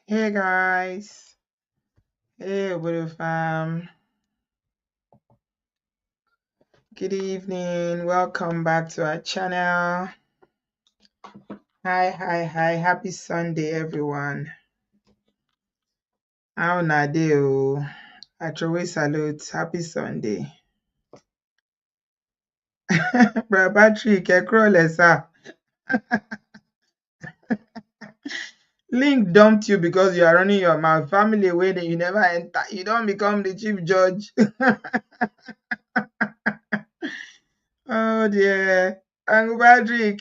Hey guys, hey Obodo fam, good evening, welcome back to our channel. Hi, happy Sunday everyone. How na dey o? Atrowe salute, happy Sunday. Bro Patrick, ẹ kúrọ̀lẹ́ sir. Linc dumped you because you are running your mouth. Family wey you never enter, you don't become the chief judge. Oh dear, Uncle Patrick.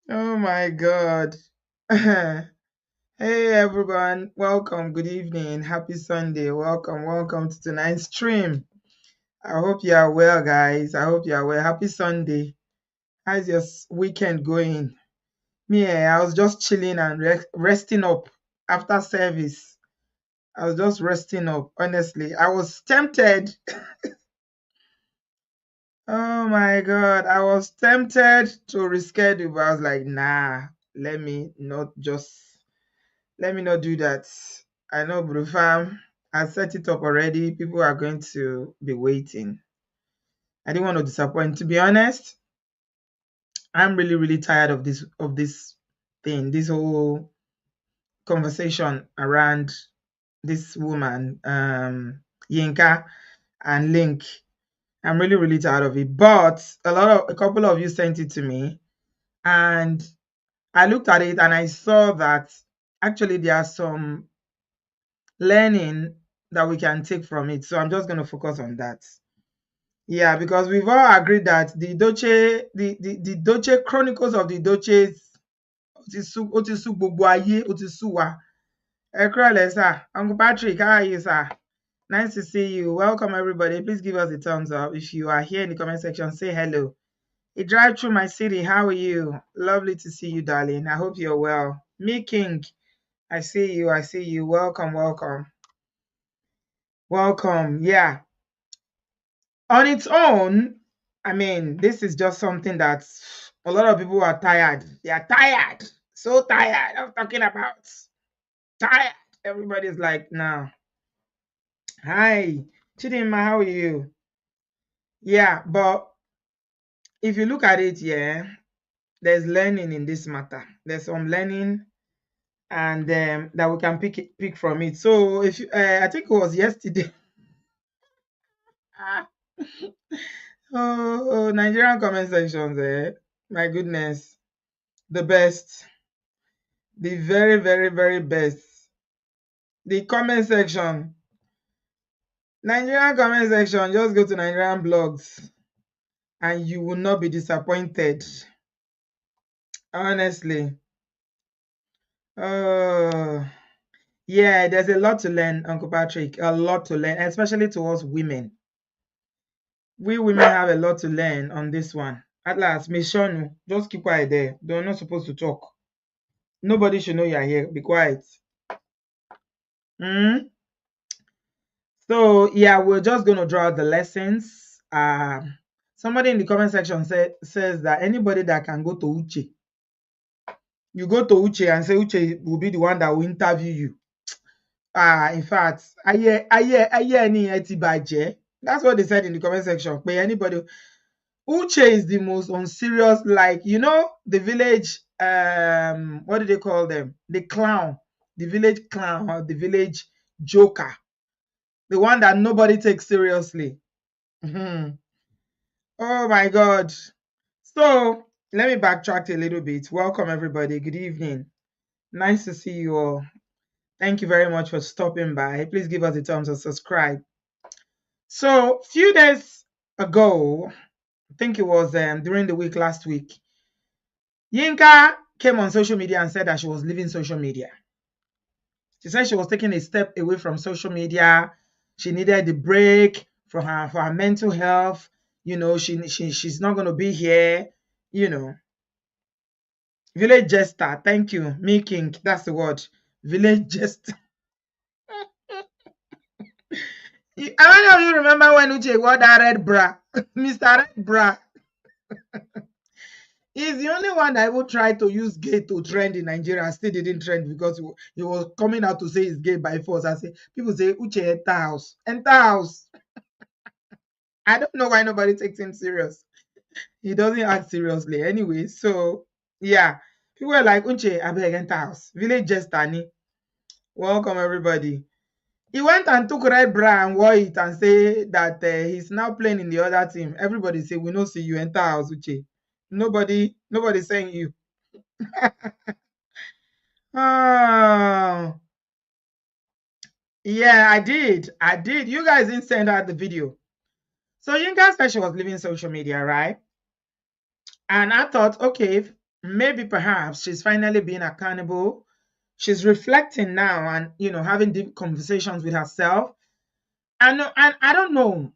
Oh my God. Hey everyone, welcome, good evening, happy Sunday, welcome to tonight's stream. I hope you are well, guys. I hope you are well. Happy Sunday. How's your weekend going? Me, I was just chilling and resting up after service. I was just resting up, honestly. I was tempted. Oh my God, I was tempted to reschedule, but I was like, nah, let me not do that. I know, Bro Fam, I set it up already. People are going to be waiting. I didn't want to disappoint. To be honest, I'm really tired of this thing, this whole conversation around this woman, Yinka and Linc. I'm really tired of it. But a couple of you sent it to me, and I looked at it and I saw that actually there are some learning that we can take from it. So I'm just going to focus on that. Yeah, because we've all agreed that the Doche Chronicles of the Doches, ó ti sú gbogbo ayé, ó ti sú wa. Ẹ kúrọ̀lẹ́ sir. Uncle Patrick, how are you, sir? Nice to see you. Welcome everybody. Please give us a thumbs up. If you are here in the comment section, say hello. A drive through my city. How are you? Lovely to see you, darling. I hope you're well. Me King, I see you. Welcome. Yeah. On its own, I mean, this is just something that a lot of people are tired. They are tired. So tired of talking about. Tired. Everybody's like, nah. Hi. Chidinma, how are you? Yeah, but if you look at it, yeah, there's learning in this matter. There's some learning and that we can pick from it. So if you, I think it was yesterday. Nigerian comment sections, my goodness, the best, the very best. The comment section, Nigerian comment section. Just go to Nigerian blogs, and you will not be disappointed. Honestly, uh, yeah, there's a lot to learn, Uncle Patrick. A lot to learn, especially towards women. We women have a lot to learn on this one. At last, Miss Shonu, just keep quiet there. They're not supposed to talk. Nobody should know you're here. Be quiet. So yeah, we're just going to draw out the lessons. Somebody in the comment section says that anybody that can go to Uche, you go to Uche and say Uche will be the one that will interview you. In fact, that's what they said in the comment section. But anybody, Uche is the most unserious, like, you know, the village, what do they call them? The clown, the village clown, or the village joker, the one that nobody takes seriously. Oh my God. So let me backtrack a little bit. Welcome everybody. Good evening. Nice to see you all. Thank you very much for stopping by. Please give us a thumbs up, subscribe. So a few days ago, I think it was during the week last week, Yinka came on social media and said that she was leaving social media. She said she was taking a step away from social media. She needed the break for her mental health. You know, she's not going to be here. You know, village jester. Thank you, me King. That's the word. Village jester. How many of you remember when Uche wore that red bra, Mr. Red Bra? He's the only one that even tried to use gay to trend in Nigeria and still didn't trend because he was coming out to say he's gay by force. I say, people say, Uche, enter house. Enter house. I don't know why nobody takes him serious. He doesn't act seriously anyway. So, yeah. People were like, Uche, I beg, enter house. Village Jestani. Welcome, everybody. He went and took red bra and wore it and say that he's now playing in the other team. Everybody say, we no see you enter house, Uche. Nobody saying you. Oh, yeah, I did. I did. You guys didn't send out the video. So Yinka said she was leaving social media, right? And I thought, okay, maybe perhaps she's finally being accountable. She's reflecting now and having deep conversations with herself. And I don't know.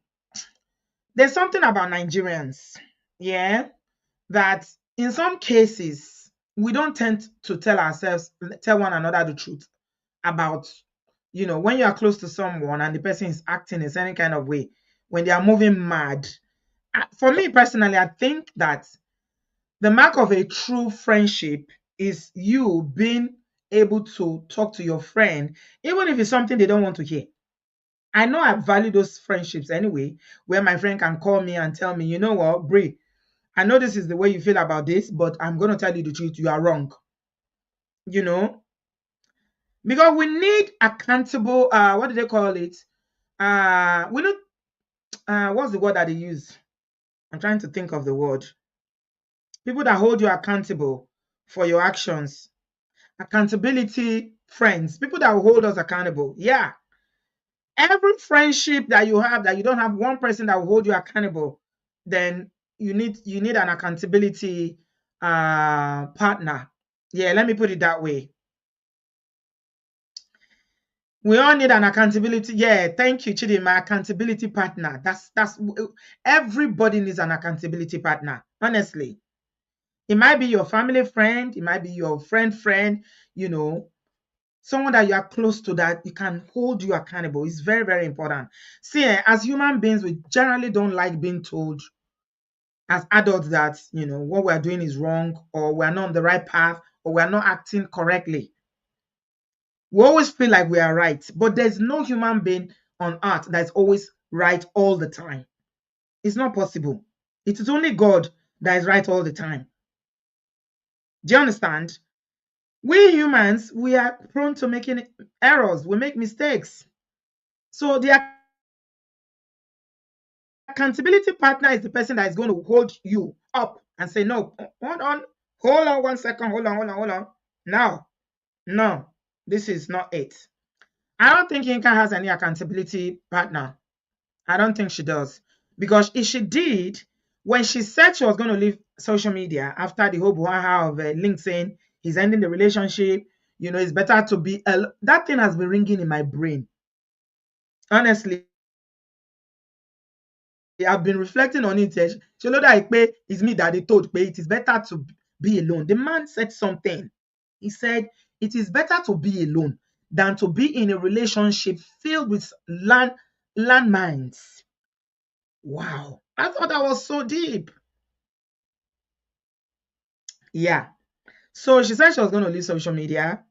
There's something about Nigerians, yeah, that in some cases we don't tend to tell one another the truth about, when you are close to someone and the person is acting in any kind of way, when they are moving mad. For me personally, I think that the mark of a true friendship is you being able to talk to your friend, even if it's something they don't want to hear. I know I value those friendships anyway, where my friend can call me and tell me, you know what, Brie, I know this is the way you feel about this, but I'm going to tell you the truth. You are wrong. You know, because we need accountable, what do they call it? We need, what's the word that they use? I'm trying to think of the word. People that hold you accountable for your actions. Accountability friends. People that will hold us accountable. Yeah. Every friendship that you have that you don't have one person that will hold you accountable, then you need an accountability partner. Yeah, let me put it that way. We all need an accountability. Yeah, thank you, Chidi. My accountability partner. That's everybody needs an accountability partner. Honestly, it might be your family friend, it might be your friend. Someone that you are close to that you can hold you accountable. It's very, very important. See, as human beings, we generally don't like being told as adults that what we're doing is wrong, or we're not on the right path, or we're not acting correctly. We always feel like we are right, but there's no human being on earth that's always right all the time. It's not possible. It is only God that is right all the time. Do you understand? We humans, we are prone to making errors. We make mistakes. So the accountability partner is the person that is going to hold you up and say, no, hold on 1 second, hold on. No, this is not it. I don't think Yinka has any accountability partner. I don't think she does. Because if she did, when she said she was going to leave social media after the whole buhaha of Linc saying he's ending the relationship, it's better to be that thing has been ringing in my brain. Honestly, I've been reflecting on it. It's me that they told me it is better to be alone. The man said something. He said it is better to be alone than to be in a relationship filled with landmines. Wow. I thought that was so deep. Yeah. So she said she was going to leave social media.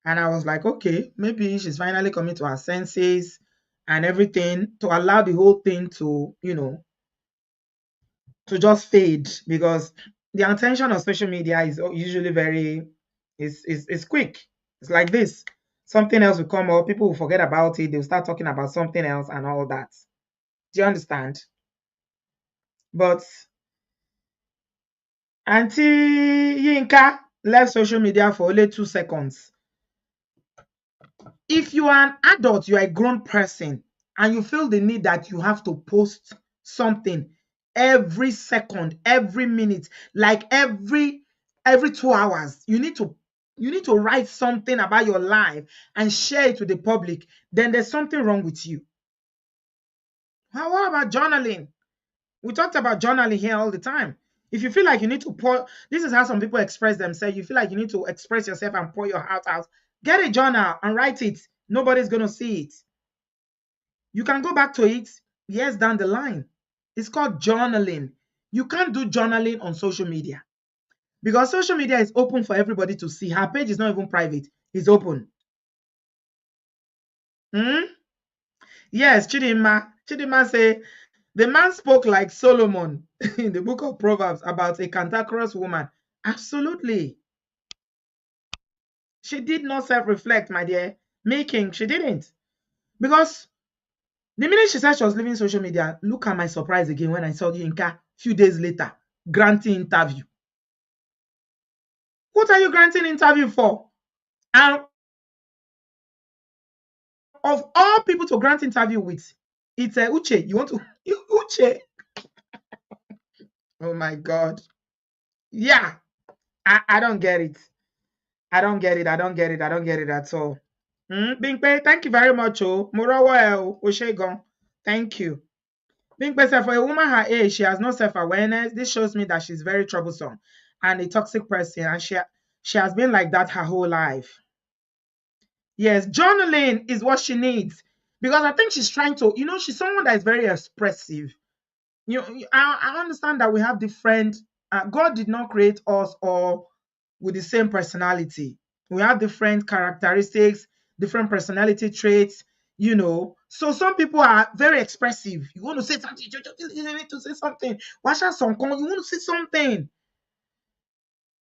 And I was like, okay, maybe she's finally coming to her senses and everything to allow the whole thing to, to just fade, because the attention of social media is usually is quick. It's like this. Something else will come up, people will forget about it, they'll start talking about something else and all that. Do you understand? But Auntie Yinka left social media for only 2 seconds. If you are an adult, you are a grown person, and you feel the need that you have to post something every second, every minute, like every 2 hours, you need to write something about your life and share it with the public, then there's something wrong with you. What about journaling? We talked about journaling here all the time. If you feel like you need to pour, this is how some people express themselves. You feel like you need to express yourself and pour your heart out. Get a journal and write it. Nobody's going to see it. You can go back to it years down the line. It's called journaling. You can't do journaling on social media. Because social media is open for everybody to see. Her page is not even private, it's open. Hmm? Yes, Chidima say the man spoke like Solomon in the book of Proverbs about a cantankerous woman. Absolutely. She did not self-reflect, my dear. Making, she didn't. Because the minute she said she was leaving social media, look at my surprise again when I saw Yinka a few days later granting interview. What are you granting interview for? And of all people to grant interview with, it's Uche. You want to Uche? Oh my God. Yeah, I don't get it. I don't get it. I don't get it. I don't get it at all. Bingpe, thank you very much. Oh, Murawa, Oshegon. Thank you. Bingpe said, for a woman her age, she has no self-awareness. This shows me that she's very troublesome and a toxic person, and she has been like that her whole life. Yes, journaling is what she needs because I think she's trying to, she's someone that is very expressive. I understand that we have different. God did not create us all with the same personality. We have different characteristics, different personality traits. So some people are very expressive. You want to say something, you need to say something. Watch out, you want to say something.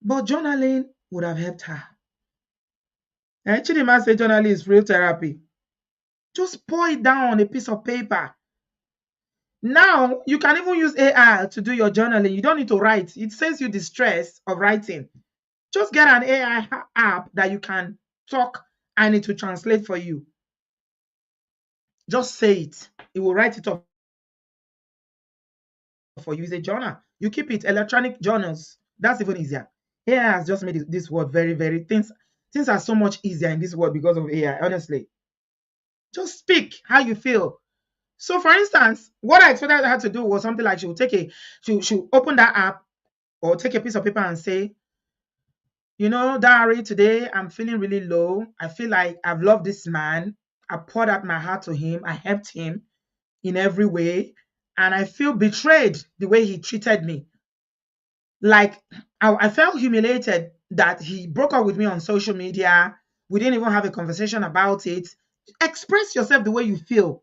But journaling would have helped her. Chidima say journaling is real therapy. Just pour it down on a piece of paper. Now, you can even use AI to do your journaling. You don't need to write. It saves you the stress of writing. Just get an AI app that you can talk and it will translate for you. Just say it. It will write it up for you. It's a journal. You keep it. Electronic journals. That's even easier. AI has just made this world very, very... Things are so much easier in this world because of AI, honestly. Just speak how you feel. So, for instance, what I expected her to do was something like she'll open that app or take a piece of paper and say, Diary, today I'm feeling really low. I feel like I've loved this man. I poured out my heart to him. I helped him in every way. And I feel betrayed the way he treated me. Like, I felt humiliated that he broke up with me on social media. We didn't even have a conversation about it. Express yourself the way you feel.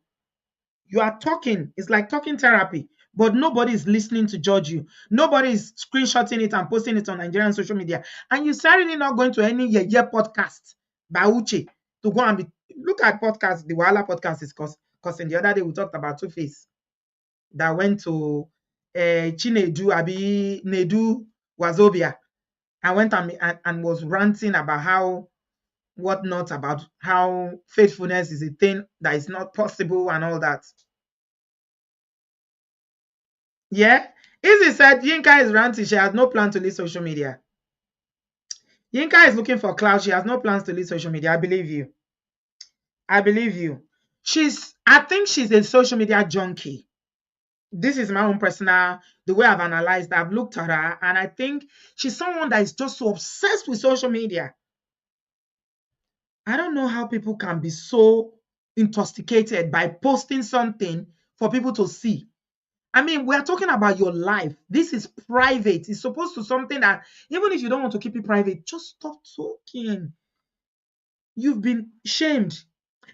You are talking. It's like talking therapy, but nobody is listening to judge you. Nobody is screenshotting it and posting it on Nigerian social media. And you're certainly not going to any podcast by Uche to go and look at podcasts. The Wahala podcast is because the other day we talked about Two-Face that went to Chinedu, Abi Nedu Wazobia, and went and was ranting about about how faithfulness is a thing that is not possible and all that. Yeah. Izzy said Yinka is ranting. She has no plan to leave social media. Yinka is looking for clout. She has no plans to leave social media. I believe you. I believe you. I think she's a social media junkie. This is my own personal, the way I've analyzed, I've looked at her, and I think she's someone that is just so obsessed with social media. I don't know how people can be so intoxicated by posting something for people to see. I mean, we're talking about your life. This is private. It's supposed to something that, even if you don't want to keep it private, just stop talking. You've been shamed.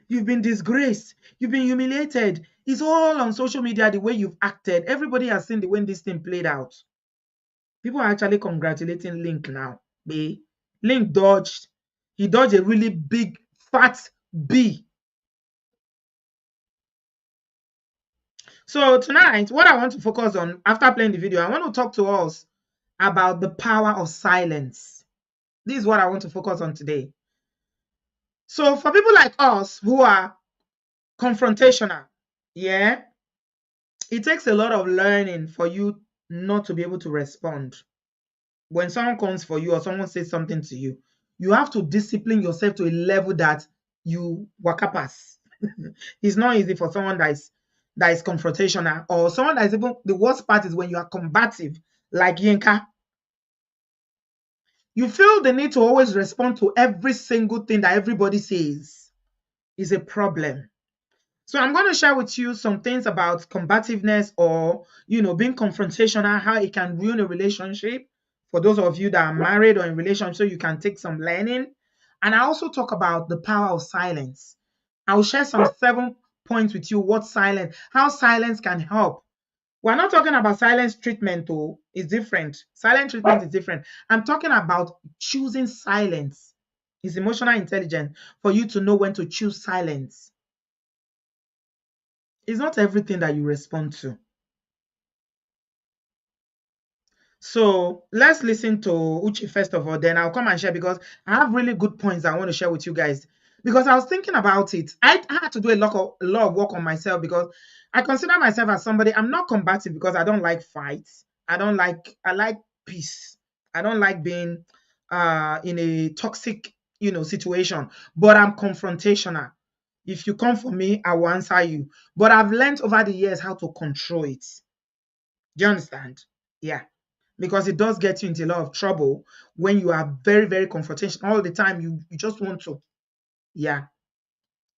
You've been disgraced. You've been humiliated. It's all on social media, the way you've acted. Everybody has seen the way this thing played out. People are actually congratulating Linc now. Linc dodged. He dodged a really big, fat B. So tonight, what I want to focus on after playing the video, I want to talk to us about the power of silence. This is what I want to focus on today. So for people like us who are confrontational, yeah, it takes a lot of learning for you not to be able to respond. When someone comes for you or someone says something to you, you have to discipline yourself to a level that you waka pass. It's not easy for someone that is confrontational, or someone that is even, the worst part is when you are combative, like Yinka. You feel the need to always respond to every single thing that everybody says is a problem. So I'm going to share with you some things about combativeness or, being confrontational, how it can ruin a relationship. for those of you that are married or in relationship, so you can take some learning. And I also talk about the power of silence. I'll share some 7 points with you how silence can help. We're not talking about silence treatment, though. It's different. Silent treatment is different. I'm talking about choosing silence. It's emotional intelligence for you to know when to choose silence. It's not everything that you respond to. So let's listen to Uche first of all, then I'll come and share, because I have really good points I want to share with you guys. Because I was thinking about it. I had to do a lot of work on myself, because I consider myself as somebody, I'm not combative because I don't like fights. I like peace. I don't like being in a toxic, situation, but I'm confrontational. If you come for me, I will answer you. But I've learned over the years how to control it. Do you understand? Yeah. Because it does get you into a lot of trouble when you are very, very confrontational all the time. You just want to, yeah.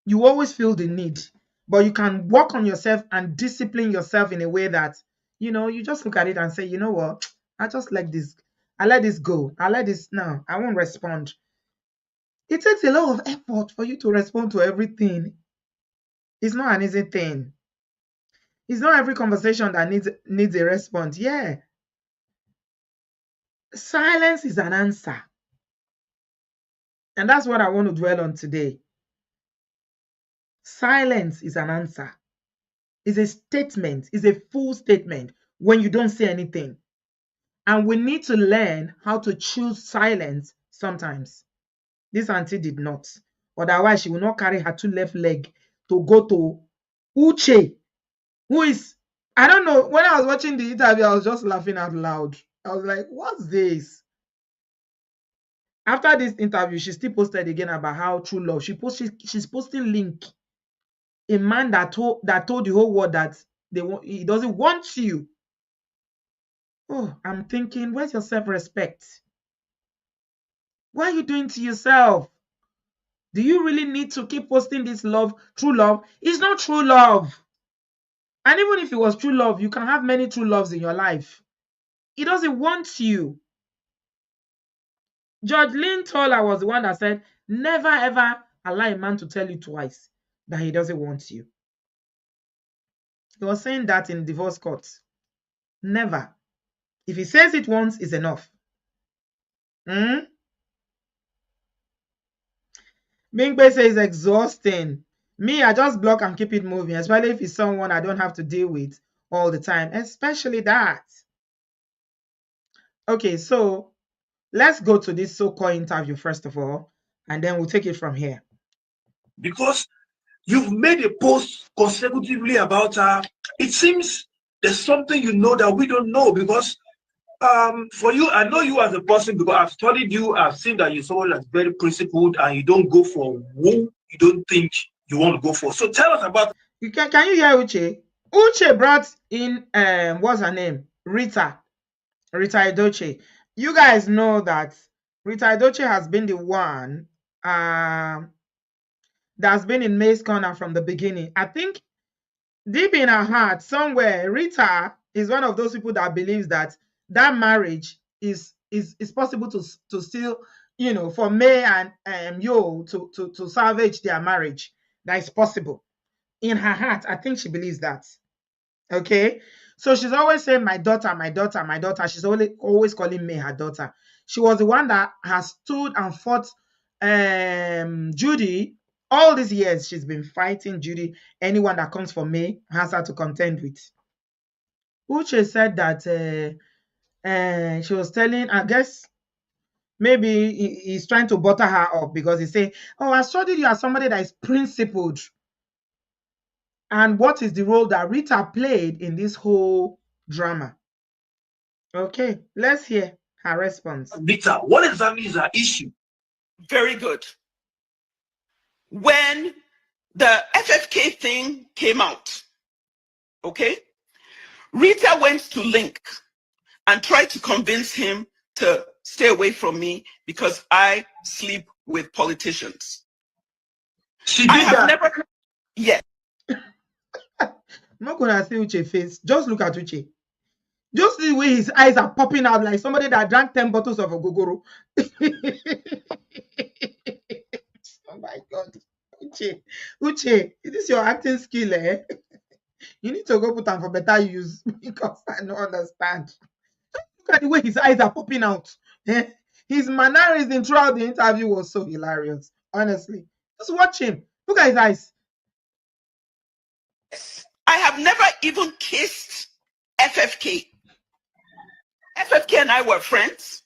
You always feel the need, but you can work on yourself and discipline yourself in a way that, you just look at it and say, you know what, I just let this, I let this go. I let this now. I won't respond. It takes a lot of effort for you to respond to everything. It's not an easy thing. It's not every conversation that needs a response. Yeah. Silence is an answer. And that's what I want to dwell on today. Silence is an answer. It's a statement. It's a full statement when you don't say anything. And we need to learn how to choose silence sometimes. This auntie did not. Otherwise, she will not carry her 2 left leg to go to Uche, who is, I don't know. When I was watching the interview, I was just laughing out loud. I was like, what's this? After this interview, she still posted again about how true love. She's posting Linc, a man that told the whole world that he doesn't want you. Oh, I'm thinking, where's your self-respect? What are you doing to yourself? Do you really need to keep posting this love, true love? It's not true love. And even if it was true love, you can have many true loves in your life. He doesn't want you. George Lynn Toller was the one that said, never ever allow a man to tell you twice that he doesn't want you. He was saying that in divorce courts. Never. If he says it once, it's enough. Mingbe says exhausting. Me, I just block and keep it moving, especially if it's someone I don't have to deal with all the time, especially that. Okay, so let's go to this so-called interview first of all, and then we'll take it from here. Because you've made a post consecutively about her. It seems there's something you know that we don't know, because for you, I know you as a person because I've studied you. I've seen that you're someone that's very principled and you don't go for who you don't think you want to go for. So tell us about. Can you hear Uche? Uche brought in what's her name? Rita Edochie. You guys know that Rita Edochie has been the one that's been in May's corner from the beginning. I think deep in her heart, somewhere, Rita is one of those people that believes that marriage is possible to still, for May and Yo to salvage their marriage. That is possible. In her heart, I think she believes that. Okay, so she's always saying, my daughter, my daughter, my daughter. She's always calling May her daughter. She was the one that has stood and fought Judy. All these years, she's been fighting Judy. Anyone that comes for May has her to contend with. Uche said that she was telling, I guess, maybe he's trying to butter her up because he's saying, oh, I studied you as somebody that is principled. And what is the role that Rita played in this whole drama? Okay, let's hear her response. Rita, what exactly is her issue? Very good. When the FFK thing came out, okay, Rita went to Linc and tried to convince him to stay away from me because I sleep with politicians. She did that. Never. Yes. I'm not gonna see Uche face. Just look at Uche. Just the way his eyes are popping out like somebody that drank 10 bottles of ogogoro. Oh my God. Uche, is this your acting skill, eh? You need to go put on for better use because I don't understand. Look at the way his eyes are popping out. Eh? His mannerism throughout the interview was so hilarious. Honestly, just watch him. Look at his eyes. I have never even kissed FFK. FFK and I were friends.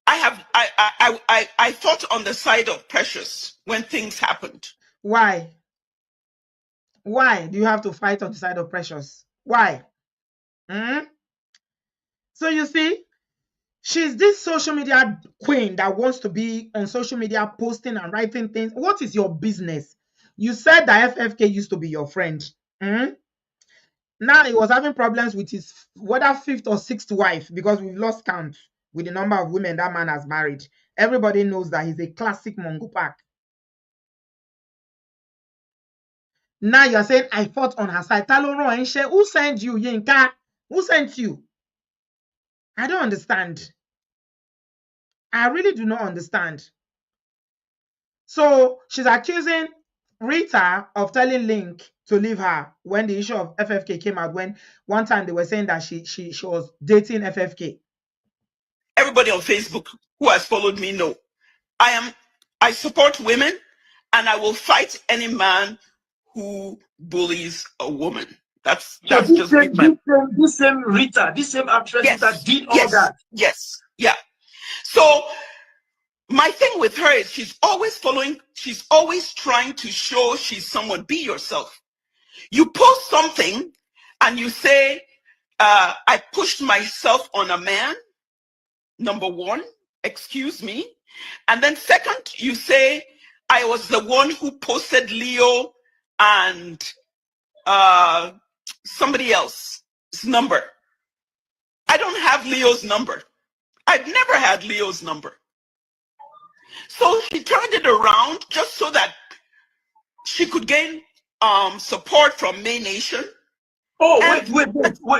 I fought on the side of Precious when things happened. Why? Why do you have to fight on the side of Precious? Why? Hmm? So you see, she's this social media queen that wants to be on social media posting and writing things. What is your business? You said that FFK used to be your friend. Hmm? Now he was having problems with his whether fifth or sixth wife because we've lost count with the number of women that man has married. Everybody knows that he's a classic Mongo Park. Now you're saying I fought on her side. Who sent you, Yinka? Who sent you? I don't understand. I really do not understand. So she's accusing Rita of telling Linc to leave her when the issue of FFK came out. When one time they were saying that she was dating FFK. Everybody on Facebook who has followed me know I support women, and I will fight any man who bullies a woman. That's just this same Rita, this same actress Rita did all that. Yes, yeah. So my thing with her is she's always trying to show she's someone. Be yourself. You post something and you say, I pushed myself on a man, number one, excuse me. And then second, you say, I was the one who posted Leo and somebody else's number. I don't have Leo's number. I've never had Leo's number. So she turned it around just so that she could gain support from May Nation. Oh, wait.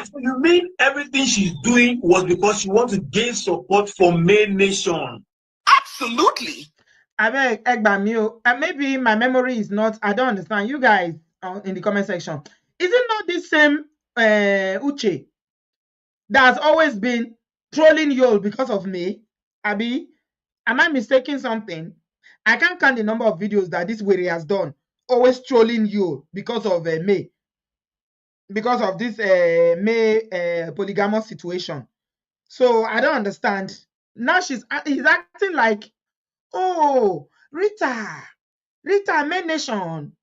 So you mean everything she's doing was because she wants to gain support from May Nation? Absolutely. I beg, Egbamio, maybe my memory is not, I don't understand. You guys in the comment section, is it not the same Uche that has always been trolling you because of me? Abi, am I mistaking something? I can't count the number of videos that this Were has done, always trolling you because of me, because of this May polygamous situation. So I don't understand. Now he's acting like, oh, Rita, May Nation.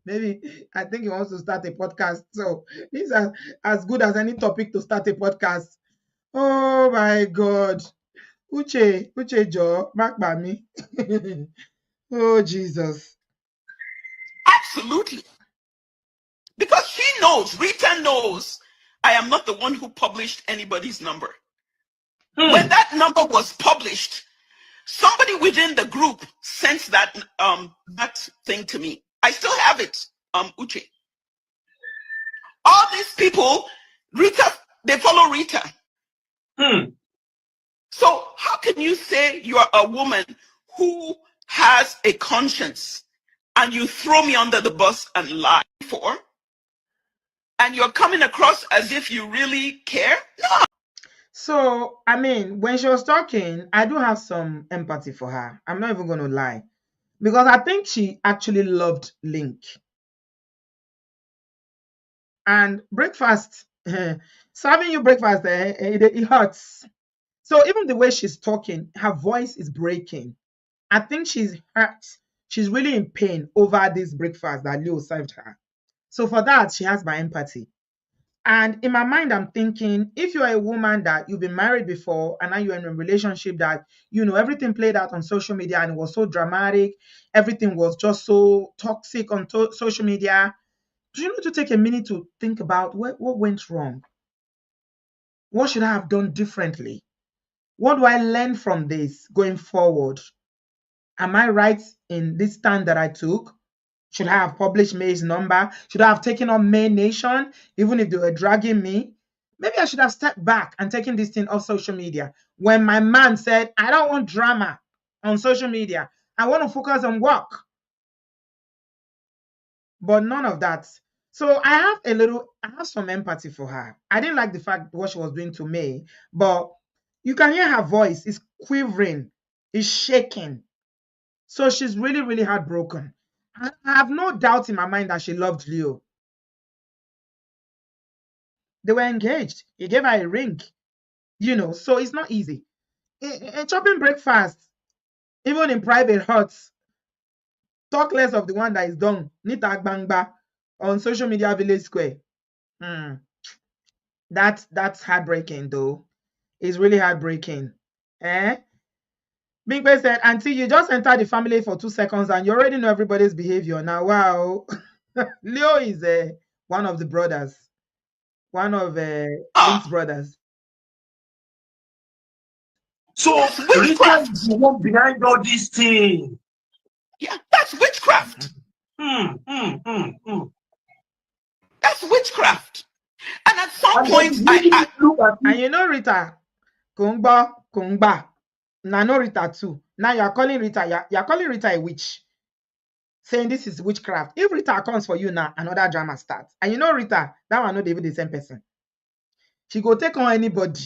Maybe I think he wants to start a podcast. So this is as good as any topic to start a podcast. Oh my God. Uche Joe, Mark by me. Oh Jesus. Absolutely. Because she knows, Rita knows, I am not the one who published anybody's number. When that number was published, somebody within the group sent that thing to me. I still have it, Uche. All these people, Rita, they follow Rita. So how can you say you are a woman who has a conscience and you throw me under the bus and lie for? And you're coming across as if you really care? No. So, I mean, when she was talking, I do have some empathy for her. I'm not even going to lie. Because I think she actually loved Linc. And breakfast, serving you breakfast, it hurts. So even the way she's talking, her voice is breaking. I think she's hurt. She's really in pain over this breakfast that Leo served her. So for that, she has my empathy. And in my mind, I'm thinking, if you're a woman that you've been married before and now you're in a relationship that, everything played out on social media and it was so dramatic, everything was just so toxic on social media, do you need to take a minute to think about what went wrong? What should I have done differently? What do I learn from this going forward? Am I right in this stand that I took? Should I have published May's number? Should I have taken on May Nation, even if they were dragging me? Maybe I should have stepped back and taken this thing off social media. When my man said, I don't want drama on social media, I want to focus on work. But none of that. So I have some empathy for her. I didn't like the fact what she was doing to me, but you can hear her voice is quivering, is shaking. So she's really, really heartbroken. I have no doubt in my mind that she loved Leo. They were engaged. He gave her a ring, so it's not easy. Chopping breakfast, even in private huts, talk less of the one that is done, Nita Bangba, on social media village square. That's heartbreaking though. It's really heartbreaking. Bigbe said, Auntie, you just entered the family for 2 seconds and you already know everybody's behavior. Now, wow. Leo is one of the brothers. One of Linc's brothers. So Rita is the one behind all these things. Yeah, that's witchcraft. That's witchcraft. And at some point, and you know Rita, Kungba. Now no Rita too. Now you're calling Rita, you're calling Rita a witch. Saying this is witchcraft. If Rita comes for you now, another drama starts. And you know Rita, that one not even the same person. She go take on anybody.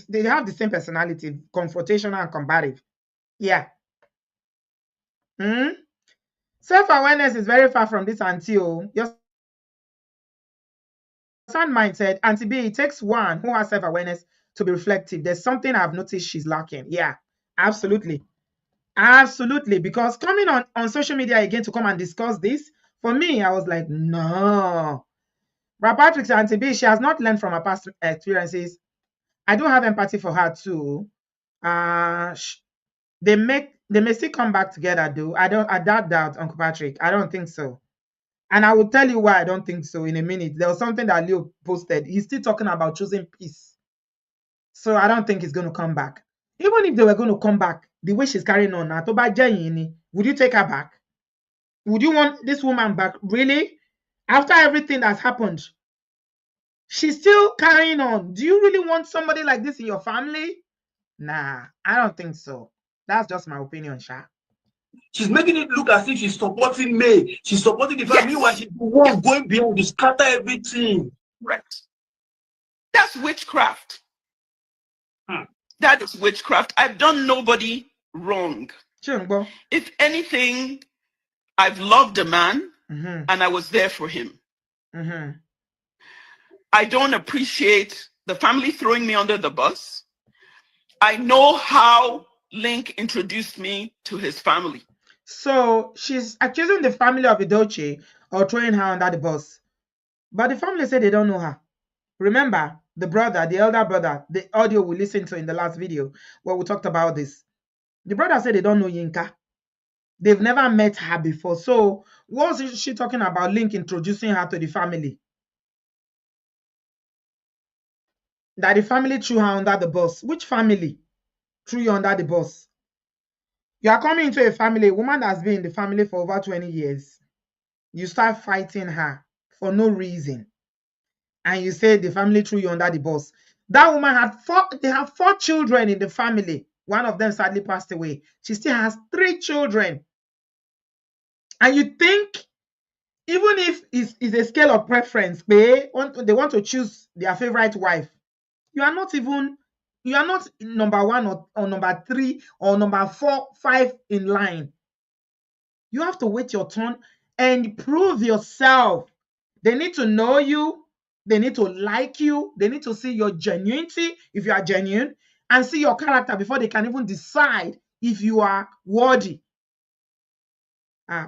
They have the same personality, confrontational and combative. Yeah. Self-awareness is very far from this auntie. Your son mind said, Auntie B, it takes one who has self-awareness to be reflective. There's something I've noticed she's lacking. Yeah, absolutely. Absolutely. Because coming on social media again to come and discuss this, for me, I was like, no. But Patrick said, Auntie B, she has not learned from her past experiences. I do have empathy for her too. They may still come back together though. I doubt Uncle Patrick. I don't think so. And I will tell you why I don't think so in a minute. There was something that Leo posted. He's still talking about choosing peace. So I don't think he's going to come back. Even if they were going to come back, the way she's carrying on now, would you take her back? Would you want this woman back? Really? After everything that's happened, she's still carrying on. Do you really want somebody like this in your family? Nah, I don't think so. That's just my opinion, Sha. She's making it look as if she's supporting May. She's supporting the family. Meanwhile, she's the one going behind to scatter everything. Right. That's witchcraft. That is witchcraft. I've done nobody wrong. If anything, I've loved a man and I was there for him. I don't appreciate the family throwing me under the bus. I know how Linc introduced me to his family. So she's accusing the family of Idoche or throwing her under the bus. But the family said they don't know her. Remember, the elder brother, the audio we listened to in the last video where we talked about this. The brother said they don't know Yinka. They've never met her before. So what was she talking about Linc introducing her to the family? That the family threw her under the bus. Which family threw you under the bus? You are coming into a family, a woman that's been in the family for over 20 years. You start fighting her for no reason. And you say the family threw you under the bus. That woman they have 4 children in the family. One of them sadly passed away. She still has 3 children. And you think, even if it's a scale of preference, they want to choose their favorite wife, you are not number 1 or number 3 or number 4, 5 in line. You have to wait your turn and prove yourself. They need to know you. They need to like you. They need to see your genuinity, if you are genuine, and see your character before they can even decide if you are worthy. I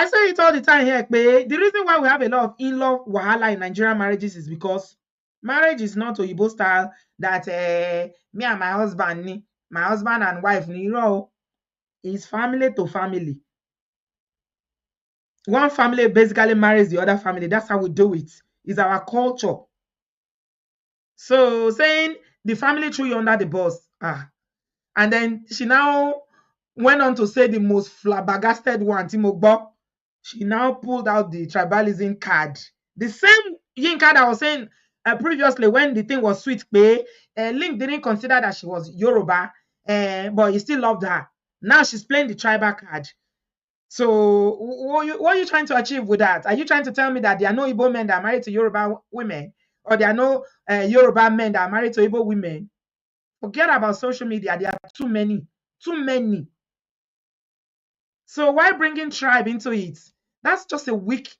say it all the time here. The reason why we have a lot of in-law wahala in Nigerian marriages is because marriage is not Oyibo style that me and my husband and wife, is family to family. One family basically marries the other family. That's how we do it. It's our culture. So saying the family threw you under the bus, and then she now went on to say the most flabbergasted one, Timogbo. She now pulled out the tribalism card. The same Yinka that I was saying previously when the thing was sweet, Linc didn't consider that she was Yoruba, but he still loved her. Now she's playing the tribal card. So what are you trying to achieve with that? Are you trying to tell me that there are no Igbo men that are married to Yoruba women? Or there are no Yoruba men that are married to Igbo women? Forget about social media. There are too many. Too many. So why bringing tribe into it? That's just a weak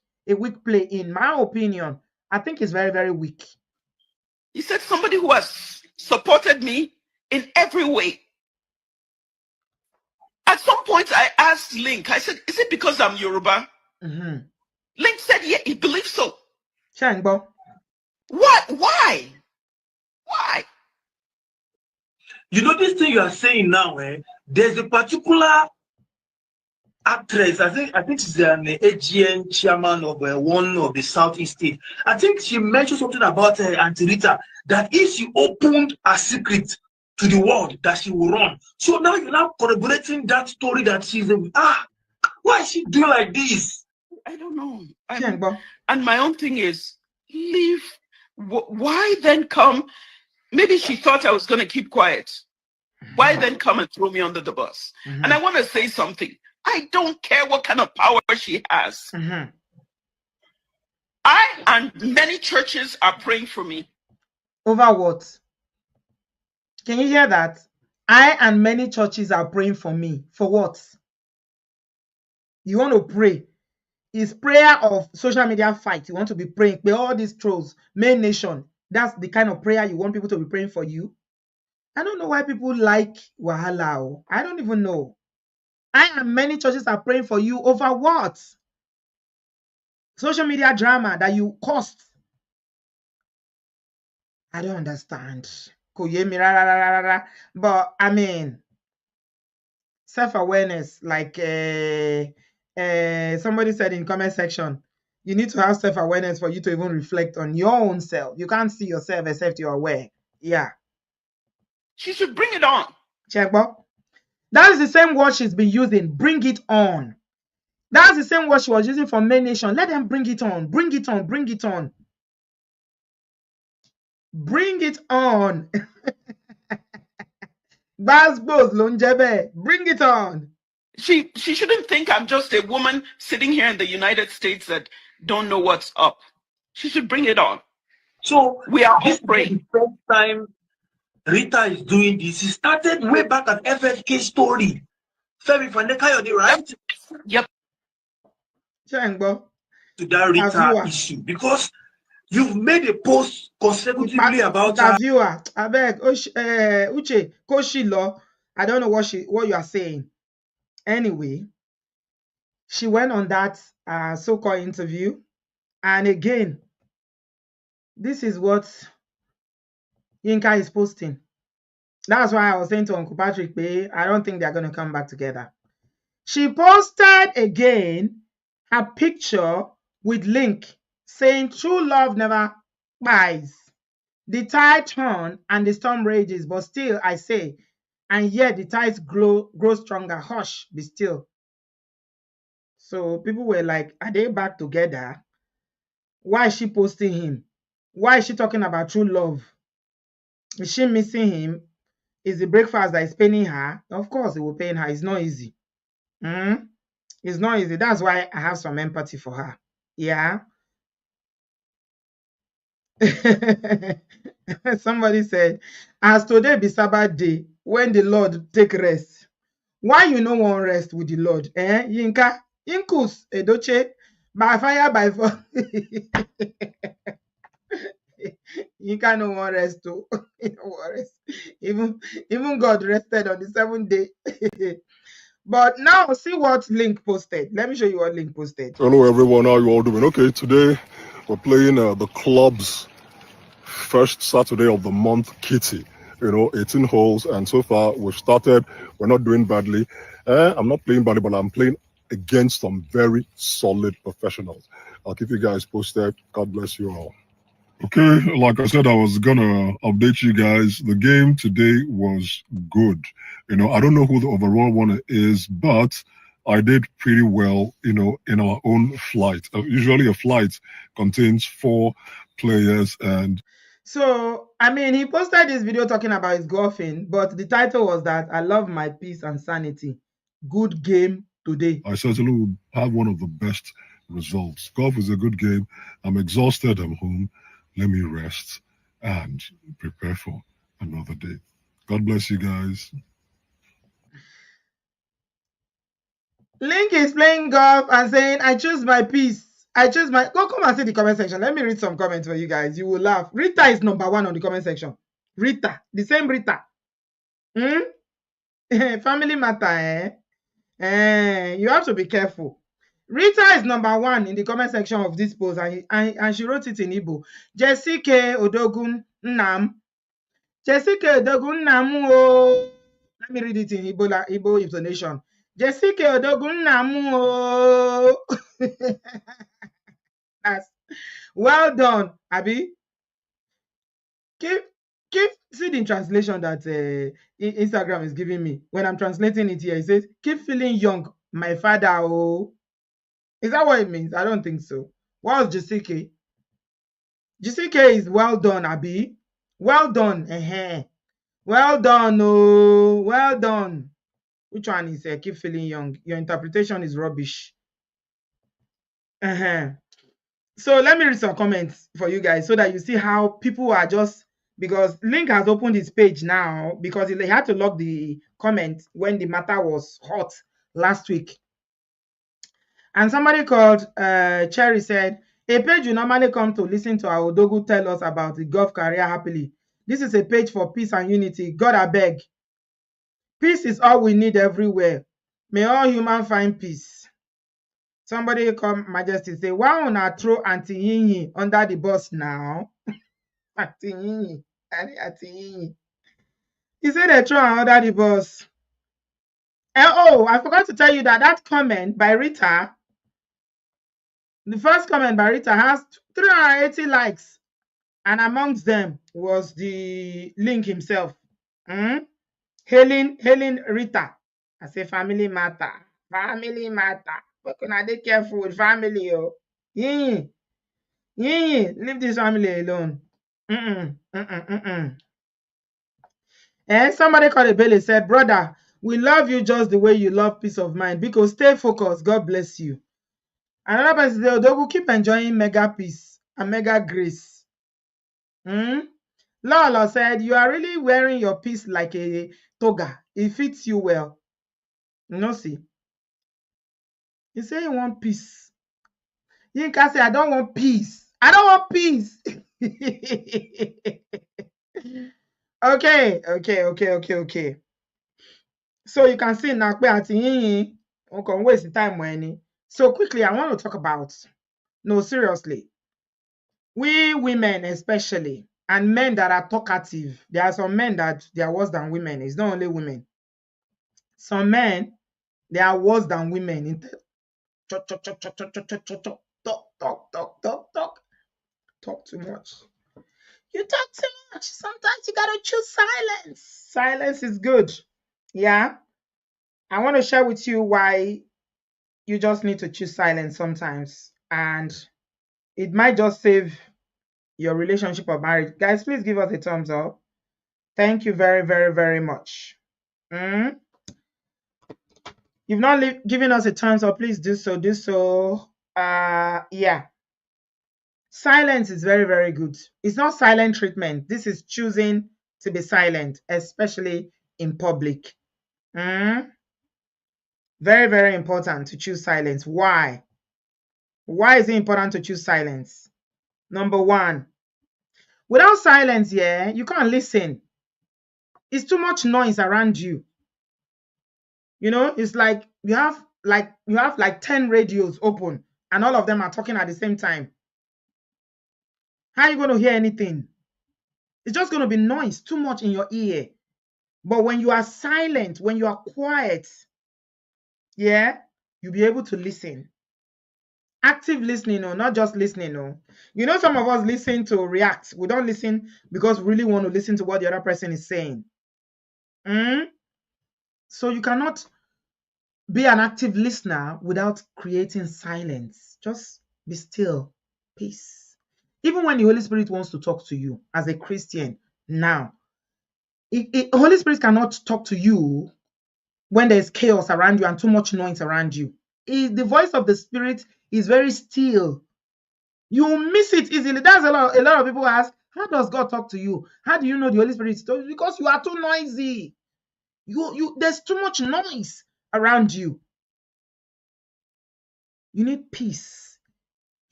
play, in my opinion. I think it's very, very weak. You said somebody who has supported me in every way. At some point, I asked Linc, I said, is it because I'm Yoruba? Linc said, yeah, he believes so. Shangbo. What? Why? Why? You know, this thing you are saying now, there's a particular actress, I think she's an AGN chairman of one of the Southeast state. I think she mentioned something about Auntie Rita, that if she opened a secret to the world, that she will run. So now you're now corroborating that story that she's why is she doing like this? I don't know. And my own thing is, leave. Why then come? Maybe she thought I was going to keep quiet. Why then come and throw me under the bus? And I want to say something. I don't care what kind of power she has. I and many churches are praying for me. Over what? Can you hear that? I and many churches are praying for me. For what? You want to pray? Is prayer of social media fight? You want to be praying? By all these trolls, main nation. That's the kind of prayer you want people to be praying for you? I don't know why people like Wahala. I don't even know. I and many churches are praying for you over what? Social media drama that you caused. I don't understand. But I mean, self-awareness, like somebody said in comment section, you need to have self-awareness for you to even reflect on your own self. You can't see yourself except you're aware. Yeah. She should bring it on. Checkbo. That is the same word she's been using. Bring it on. That's the same word she was using for main nation. Let them bring it on. Bring it on. Bring it on. Bring it on. Bring it on. She shouldn't think I'm just a woman sitting here in the United States that don't know what's up. She should bring it on. So we are this all praying. Is the first time Rita is doing this. It started way back at FFK story. Femi Fanekayode, right? Yep. To that Rita issue, because you've made a post consecutively about her. Viewer, I beg, Uche, Koshilo. I don't know what you are saying. Anyway, she went on that so-called interview, and again, this is what Yinka is posting. That's why I was saying to Uncle Patrick, I don't think they're going to come back together. She posted again her picture with Linc saying true love never buys. The tide turn and the storm rages, but still I say, and yet the tides grow stronger. Hush, be still. So people were like, are they back together? Why is she posting him? Why is she talking about true love? Is she missing him? Is the breakfast that is paining her? Of course it will pain her. It's not easy. It's not easy. That's why I have some empathy for her. Yeah. Somebody said, as today be Sabbath day, when the Lord take rest. Why you no want rest with the Lord? Yinka, Inkus, Edoche, by fire, by force. Yinka no want rest too. Even God rested on the 7th day. But now see what Linc posted. Let me show you what Linc posted. Hello everyone, how you all doing? Okay, today we're playing the club's first Saturday of the month kitty. 18 holes, and so far we've started. We're not doing badly. I'm not playing badly, but I'm playing against some very solid professionals. I'll keep you guys posted. God bless you all. Okay, like I said, I was gonna update you guys. The game today was good. I don't know who the overall winner is, but I did pretty well, in our own flight. Usually a flight contains 4 players, and So, I mean, he posted this video talking about his golfing, but the title was that I love my peace and sanity. Good game today. I certainly would have one of the best results. Golf is a good game. I'm exhausted. I'm home. Let me rest and prepare for another day. God bless you guys. Linc is playing golf and saying, I choose my peace. I choose my... Go come and see the comment section. Let me read some comments for you guys. You will laugh. Rita is number 1 on the comment section. Rita. The same Rita. Family matter, you have to be careful. Rita is number 1 in the comment section of this post, and she wrote it in Igbo. Jessica Odogun Nam. Jessica Odogun Nam. Oh. Let me read it in Igbo intonation. Jessica Odogun Nam. Oh. That's well done, Abby. Keep see the translation that Instagram is giving me. When I'm translating it here, it says, keep feeling young, my father. Oh, is that what it means? I don't think so. What was Jessica? Jessica is well done, Abby. Well done. Well done. Oh, well done. Which one is keep feeling young? Your interpretation is rubbish. So let me read some comments for you guys so that you see how people are just, because Linc has opened his page now because they had to lock the comment when the matter was hot last week. And somebody called Cherry said, a page you normally come to listen to our Odogu tell us about the golf career happily. This is a page for peace and unity. God abeg. Peace is all we need everywhere. May all humans find peace. Somebody called Majesty say, why una throw Auntie Yinyi under the bus now? Auntie Yinyi. Auntie Yinyi. He said they throw her under the bus. And oh, I forgot to tell you that comment by Rita, the first comment by Rita has 380 likes. And amongst them was the Linc himself. Hailing Rita. I say family matter. Family matter. But can I be careful with family? Oh. Yinyi. Leave this family alone. And somebody called Ebele said, brother, we love you just the way you love peace of mind, because stay focused. God bless you. Another person said, Odogu, keep enjoying mega peace and mega grace. Lolo said, you are really wearing your peace like a toga. It fits you well. See. You say you want peace. You can say, I don't want peace. I don't want peace. Okay. So you can see now, we can waste the time when. So quickly, I want to talk about, no, seriously, we women especially, and men that are talkative. There are some men that they are worse than women. It's not only women. Some men, they are worse than women. In talk too much. You talk too much. Sometimes you gotta choose silence. Silence is good. Yeah. I want to share with you why you just need to choose silence sometimes. And it might just save your relationship or marriage. Guys, please give us a thumbs up. Thank you very, very, very much. You've not given us a thumbs up, please do so. Yeah. Silence is very, very good. It's not silent treatment. This is choosing to be silent, especially in public. Very, very important to choose silence. Why? Why is it important to choose silence? Number 1, without silence, you can't listen. It's too much noise around you. It's like you have like 10 radios open and all of them are talking at the same time. How are you going to hear anything? It's just going to be noise, too much in your ear. But when you are silent, when you are quiet, you'll be able to listen. Active listening, no, not just listening, no. You know, some of us listen to react. We don't listen because we really want to listen to what the other person is saying. So you cannot be an active listener without creating silence. Just be still, peace. Even when the Holy Spirit wants to talk to you as a Christian now, Holy Spirit cannot talk to you when there's chaos around you and too much noise around you. The voice of the Spirit is very still. You miss it easily. That's a lot of people ask, how does God talk to you? How do you know the Holy Spirit is talking? Because you are too noisy. There's too much noise around you. You need peace.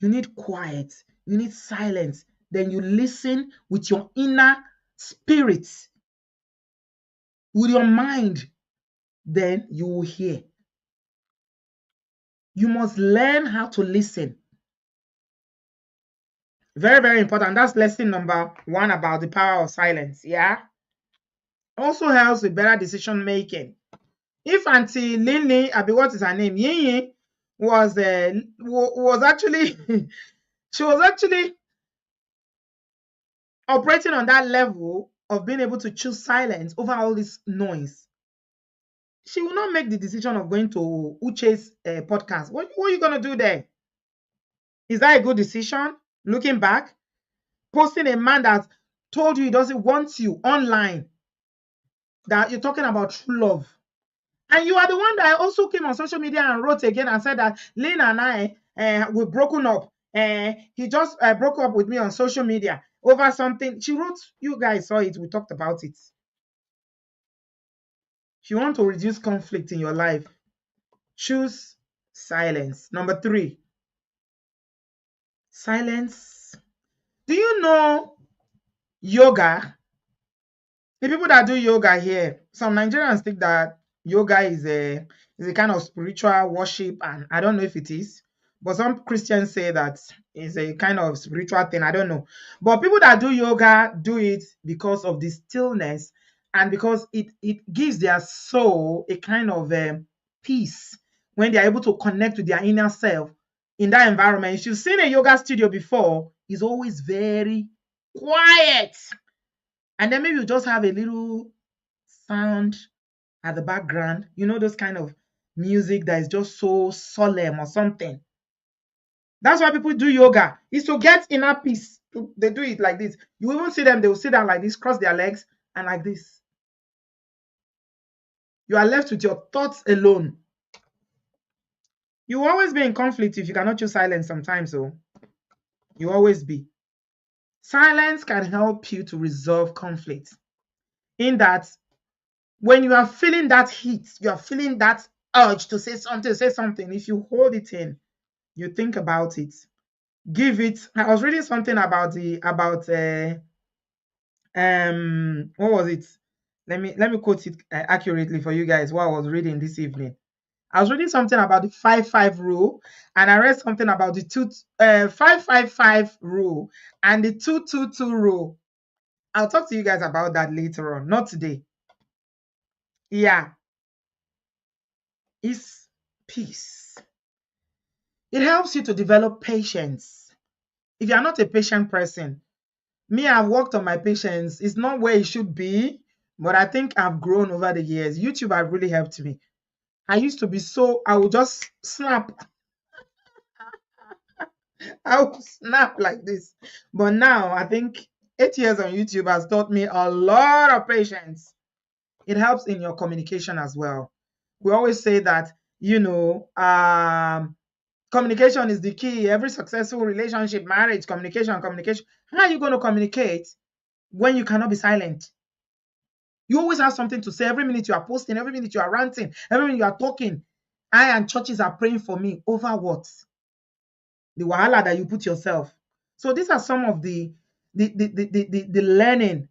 You need quiet. You need silence. Then you listen with your inner spirit, with your mind. Then you will hear. You must learn how to listen. Very, very important. That's lesson number 1 about the power of silence. Yeah. Also helps with better decision making. If Auntie Linley, what is her name? Yin was actually she was actually operating on that level of being able to choose silence over all this noise, she will not make the decision of going to Uche's podcast. What are you going to do there? Is that a good decision? Looking back, posting a man that told you he doesn't want you online, that you're talking about true love. And you are the one that also came on social media and wrote again and said that Lynn and I, we're broken up. He just broke up with me on social media over something. She wrote, you guys saw it, we talked about it. If you want to reduce conflict in your life, choose silence. Number 3, silence. Do you know yoga? The people that do yoga here, some Nigerians think that yoga is a kind of spiritual worship, and I don't know if it is, but some Christians say that it's a kind of spiritual thing. I don't know. But people that do yoga do it because of the stillness and because it gives their soul a kind of peace when they are able to connect with their inner self in that environment. If you've seen a yoga studio before, it's always very quiet. And then maybe you just have a little sound at the background, you know, those kind of music that is just so solemn or something. That's why people do yoga, is to get inner peace. They do it like this. You even see them, they will sit down like this, cross their legs, and like this. You are left with your thoughts alone. You will always be in conflict if you cannot choose silence sometimes, so you always be. Silence can help you to resolve conflict. In that, when you are feeling that heat, you are feeling that urge to say something, if you hold it in, you think about it, give it. I was reading something about what was it? Let me quote it accurately for you guys. What I was reading this evening, I was reading something about the 5-5 rule, and I read something about the 5-5-5 rule and the 2-2-2 rule. I'll talk to you guys about that later on, not today. Yeah, it's peace. It helps you to develop patience. If you're not a patient person, me, I've worked on my patience. It's not where it should be, but I think I've grown over the years. YouTube has really helped me. I used to be I would just snap. I would snap like this. But now I think 8 years on YouTube has taught me a lot of patience. It helps in your communication as well. We always say that, communication is the key. Every successful relationship, marriage, communication. How are you going to communicate when you cannot be silent? You always have something to say. Every minute you are posting, every minute you are ranting, every minute you are talking. I and churches are praying for me over what? The wahala that you put yourself. So these are some of the learning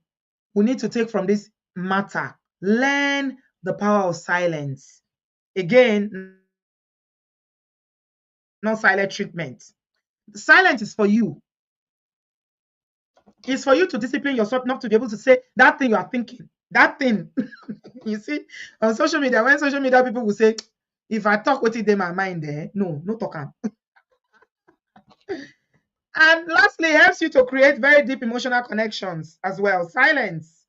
we need to take from this matter. Learn the power of silence. Again, not silent treatment. Silence is for you. It's for you to discipline yourself not to be able to say that thing you are thinking. That thing. You see, on social media, when social media people will say, if I talk with it in my mind, no talk am. And lastly, it helps you to create very deep emotional connections as well. Silence,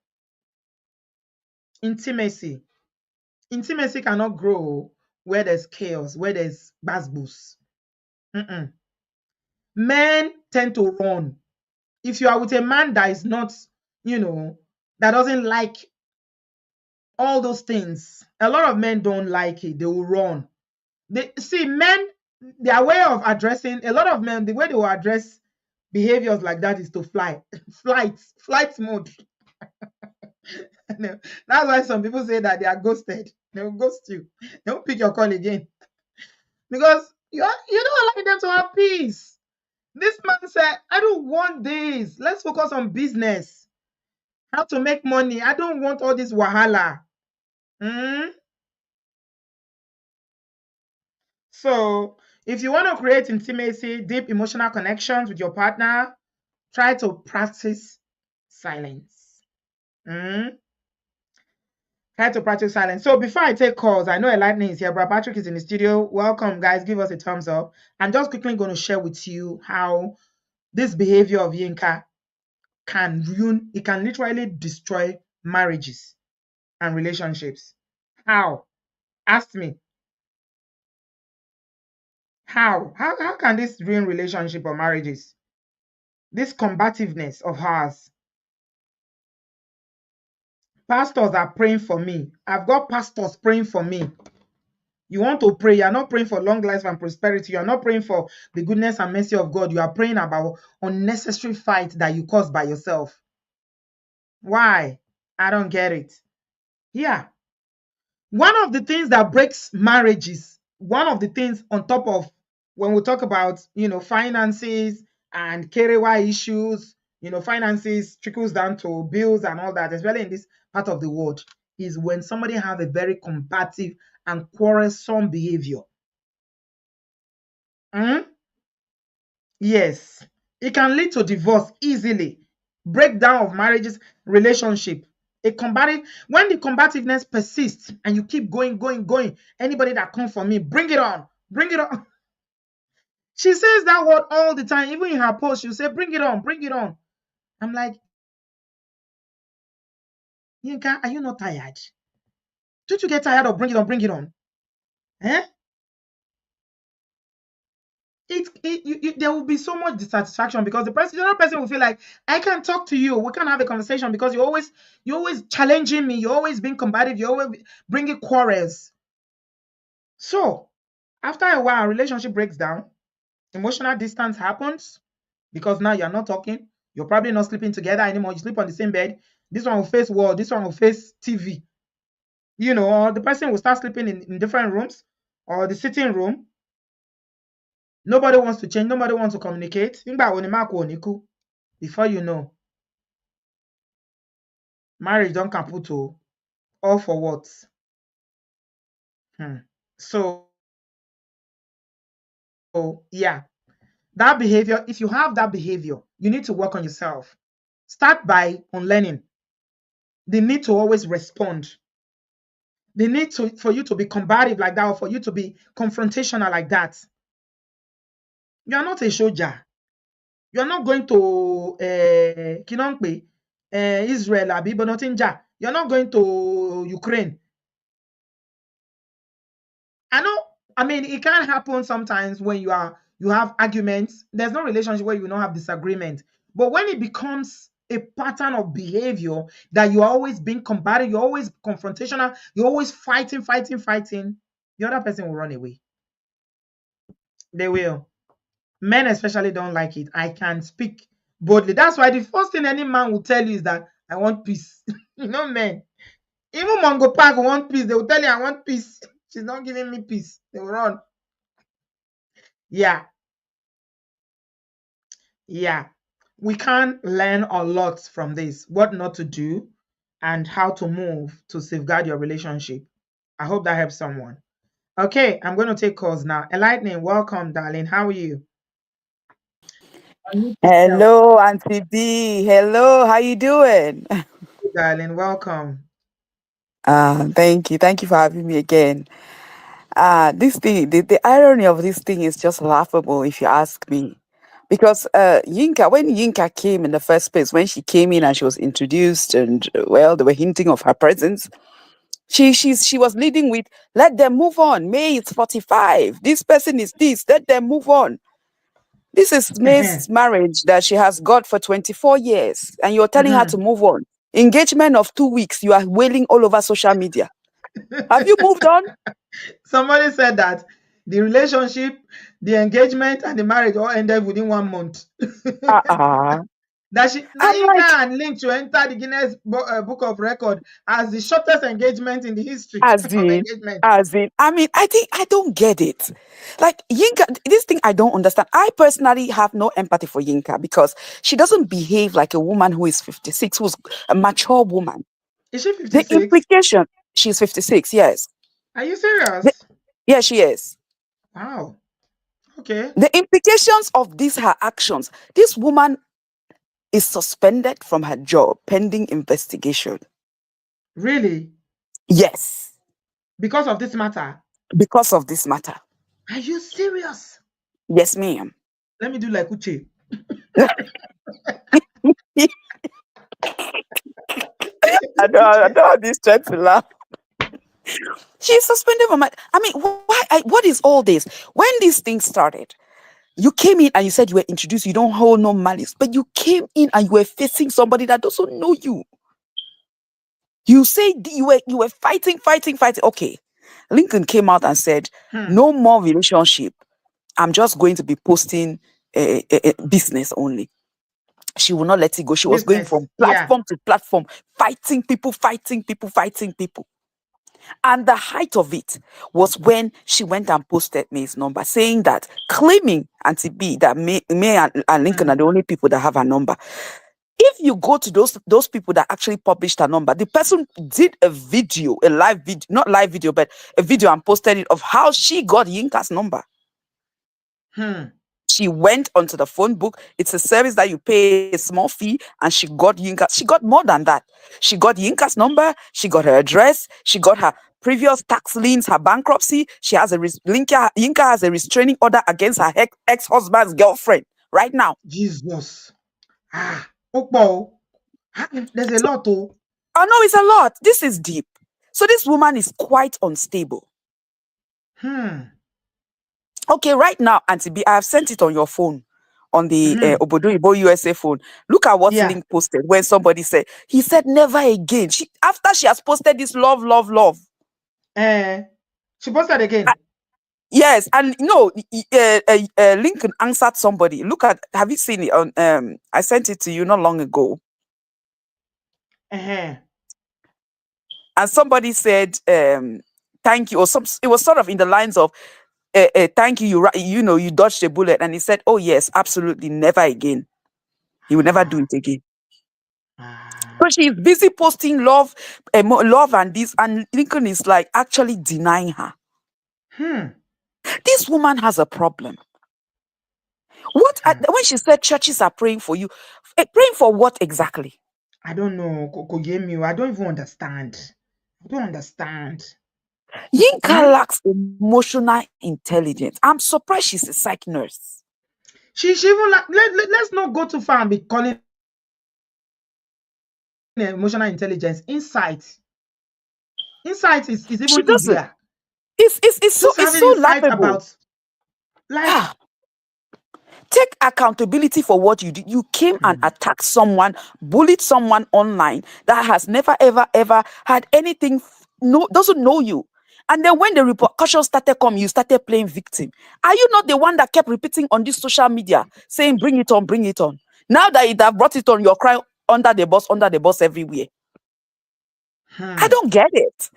intimacy. Intimacy cannot grow where there's chaos, where there's basbos. Men tend to run. If you are with a man that is not, that doesn't like all those things, a lot of men don't like it. They will run. They see men, their way of addressing, a lot of men, the way they will address behaviors like that is to fly. Flight mode. That's why some people say that they are ghosted. They will ghost you. They won't pick your call again because you don't like them to have peace. This man said, I don't want this. Let's focus on business, how to make money. I don't want all this wahala. So if you want to create intimacy, deep emotional connections with your partner, try to practice silence. Try to practice silence. So before I take calls, I know Lightning is here. Brother Patrick is in the studio. Welcome, guys. Give us a thumbs up. I'm just quickly going to share with you how this behavior of Yinka can ruin, it can literally destroy marriages and relationships. How? Ask me. How can this ruin relationship or marriages? This combativeness of hers. Pastors are praying for me. I've got pastors praying for me. You want to pray, you're not praying for long life and prosperity. You're not praying for the goodness and mercy of God. You are praying about unnecessary fight that you caused by yourself. Why? I don't get it. Yeah. One of the things that breaks marriages, one of the things on top of when we talk about, finances and KRY issues, finances trickles down to bills and all that, especially in this part of the world, is when somebody has a very combative and quarrelsome behavior. Yes, it can lead to divorce easily, breakdown of marriages, relationship. When the combativeness persists and you keep going, anybody that comes for me, bring it on, bring it on. She says that word all the time, even in her post, she'll say, bring it on, bring it on. I'm like, Yinka, are you not tired? Don't you get tired of bring it on, bring it on? Eh? There will be so much dissatisfaction because the other person will feel like, I can't talk to you. We can't have a conversation because you're always challenging me. You're always being combative. You're always bringing quarrels. So after a while, relationship breaks down. Emotional distance happens because now you're not talking. You're probably not sleeping together anymore. You sleep on the same bed. This one will face wall. This one will face TV. Or the person will start sleeping in different rooms or the sitting room. Nobody wants to change. Nobody wants to communicate. Before you know, marriage don't kaput. All for what? So yeah, that behavior, if you have that behavior, you need to work on yourself. Start by unlearning the need to always respond, the need for you to be combative like that, or for you to be confrontational like that. You are not a soldier. You are not going to Israel, you're not going to Ukraine. I mean, it can happen sometimes when you have arguments. There's no relationship where you don't have disagreement. But when it becomes a pattern of behavior that you're always being combative, you're always confrontational, you're always fighting, the other person will run away. They will. Men especially don't like it. I can speak boldly. That's why the first thing any man will tell you is that I want peace. Men. Even Mongo Park want peace. They will tell you I want peace. She's not giving me peace. They will run. Yeah. We can learn a lot from this, what not to do and how to move to safeguard your relationship. I hope that helps someone. Okay, I'm going to take calls now. Lightning, welcome, darling. How are you? Hello, Auntie B. Hello, how you doing? Darling, welcome. Thank you. Thank you for having me again. This thing, the irony of this thing is just laughable if you ask me. Because Yinka, when Yinka came in the first place, when she came in and she was introduced, and well, they were hinting of her presence. She was leading with, let them move on. May is 45. This person is this. Let them move on. This is Uh-huh. May's marriage that she has got for 24 years, and you're telling her Mm-hmm. to move on. Engagement of 2 weeks, you are wailing all over social media. Have you moved on? Somebody said that the relationship, the engagement, and the marriage all ended within 1 month. Uh-uh. That I'm Nainka like, and Link to enter the Guinness Book of Record as the shortest engagement in the history as of in, engagement. I mean, I think I don't get it. Like Yinka, this thing I don't understand. I personally have no empathy for Yinka because she doesn't behave like a woman who is 56, who's a mature woman. Is she The 56? implication, she's 56, yes. Are you The, serious? yeah, she is. Wow. Okay. The implications of these her actions, this woman is suspended from her job pending investigation. Really? Yes, Because of this matter? because of this matter. Are you serious? Yes, ma'am. Let me do like Uche. I don't have this strength to laugh. She's suspended from my. I mean, why? What is all this? When these things started, you came in and you said you were introduced. You don't hold no malice, but you came in and you were facing somebody that doesn't know you. You say you were fighting. Okay, Lincoln came out and said, Hmm. "No more relationship. I'm just going to be posting business only." She will not let it go. She was going Business. from Yeah. platform to platform, fighting people. And the height of it was when she went and posted May's number, saying that, claiming Auntie B that May and Lincoln Hmm. are the only people that have her number. If you go to those people that actually published her number, the person did a video, a live video, not live video, but a video, and posted it of how she got Yinka's number. Hmm. She went onto the phone book. It's a service that you pay a small fee, and she got Yinka. She got more than that. She got Yinka's number. She got her address. She got her previous tax liens, her bankruptcy. She has Yinka has a restraining order against her ex-husband's girlfriend right now. Jesus. Ah. Okpo. There's a So lot, oh. I know it's a lot. This is deep. So this woman is quite unstable. Hmm. Okay, right now, Auntie B, I have sent it on your phone, on the Mm-hmm. Obodooyinbo USA phone. Look at what Yeah. Linc posted when somebody said, he said, never again. After she has posted this love, love, love. Eh. She posted Uh, again. yes, and Lincoln answered somebody. Look at, have you seen it on, I sent it to you not long ago. Uh-huh. And somebody said, thank you, or it was sort of in the lines of, thank you, you dodged a bullet. And he said, oh yes, absolutely, never again. He will never do Ah. it again. Ah. So she's busy posting love, love and this, and Lincoln is like actually denying her. Hmm. This woman has a problem. Hmm. When she said churches are praying for you, praying for what exactly? I don't know. Kogemi, I don't even understand. I don't understand. Yinka Hmm? lacks emotional intelligence. I'm surprised she's a psych nurse. She even like let's not go too far and be calling emotional intelligence. Insight is She even doesn't. easier. It's Just it's having so insight laughable. about like Take accountability for what you did. You came and attacked someone, bullied someone online that has never, ever, ever had anything, doesn't know you. And then when the repercussions started coming, you started playing victim. Are you not the one that kept repeating on this social media, saying, bring it on, bring it on? Now that you have brought it on, you're crying under the bus everywhere. I don't get it.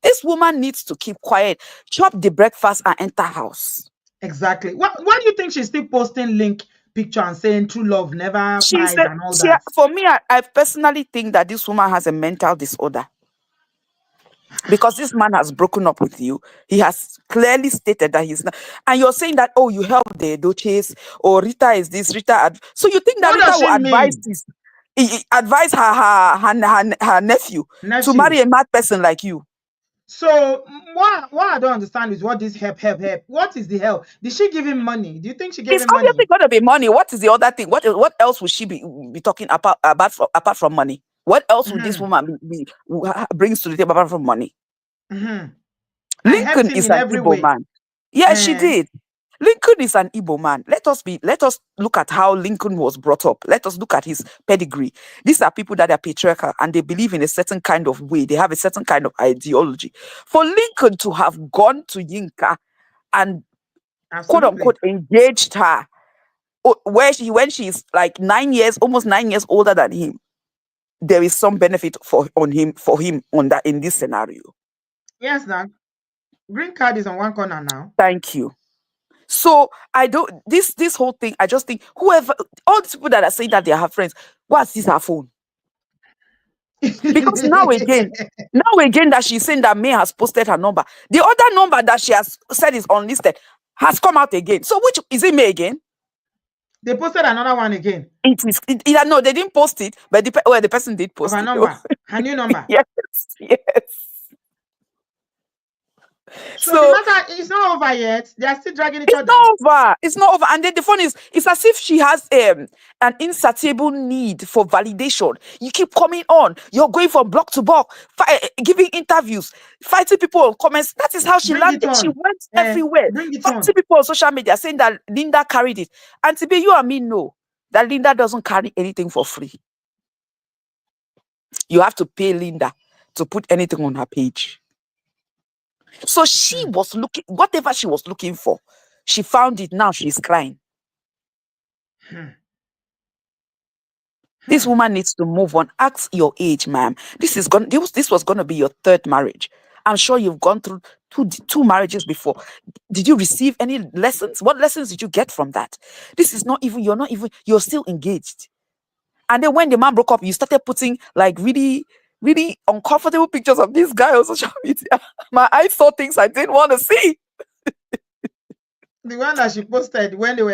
This woman needs to keep quiet, chop the breakfast and enter house. exactly. Why do you think she's still posting link picture and saying true love never She buys said, and all that? for me, I personally think that this woman has a mental disorder because this man has broken up with you. He has clearly stated that he's not, and you're saying that, oh, you help the Doches, or Rita is this, so you think that What Rita does will she advise mean? this, advise her nephew to Nephew. marry a mad person like you? So what I don't understand is what this help. What is the help? Did she give him money? Do you think she gave It's him obviously money? going to be money. What is the other thing? What else would she be talking apart from money? What else would this Mm-hmm. woman brings to the table apart from money? Mm-hmm. I helped Lincoln him is in an every Igbo way. man. Yeah, she Eh, did. Lincoln is an Igbo man. Let us look at how Lincoln was brought up. Let us look at his pedigree. These are people that are patriarchal and they believe in a certain kind of way. They have a certain kind of ideology. For Lincoln to have gone to Yinka and quote absolutely. unquote engaged her when she's like 9 years, almost 9 years older than him, there is some benefit for him on that in this scenario. Yes, now green card is on one corner now. Thank you. So I don't this whole thing. I just think whoever all these people that are saying that they are her friends, what's this her phone? Because now again that she's saying that May has posted her number, the other number that she has said is unlisted has come out again. So which is it? May again? They posted another one again It is. No, they didn't post it, but the person did of post her it though. number, her new number. Yes, yes. So the So matter is not over yet. They are still dragging each it's other. not over. It's not over. And then the fun is, it's as if she has an insatiable need for validation. You keep coming on. You're going from block to block, giving interviews, fighting people on comments. That is how she Bring it landed. She on. went everywhere, Bring it on. fighting people on social media, saying that Linda carried it. And to be you and me know that Linda doesn't carry anything for free. You have to pay Linda to put anything on her page. So she was looking, whatever she was looking for, she found it. Now she's crying. This woman needs to move on. Ask your age, ma'am. This was gonna be your third marriage. I'm sure you've gone through two marriages before. Did you receive any lessons? What lessons did you get from that? This is not even, you're still engaged. And then when the man broke up, you started putting like really, really uncomfortable pictures of this guy on social media. My eyes saw things I didn't want to see. The one that she posted when they were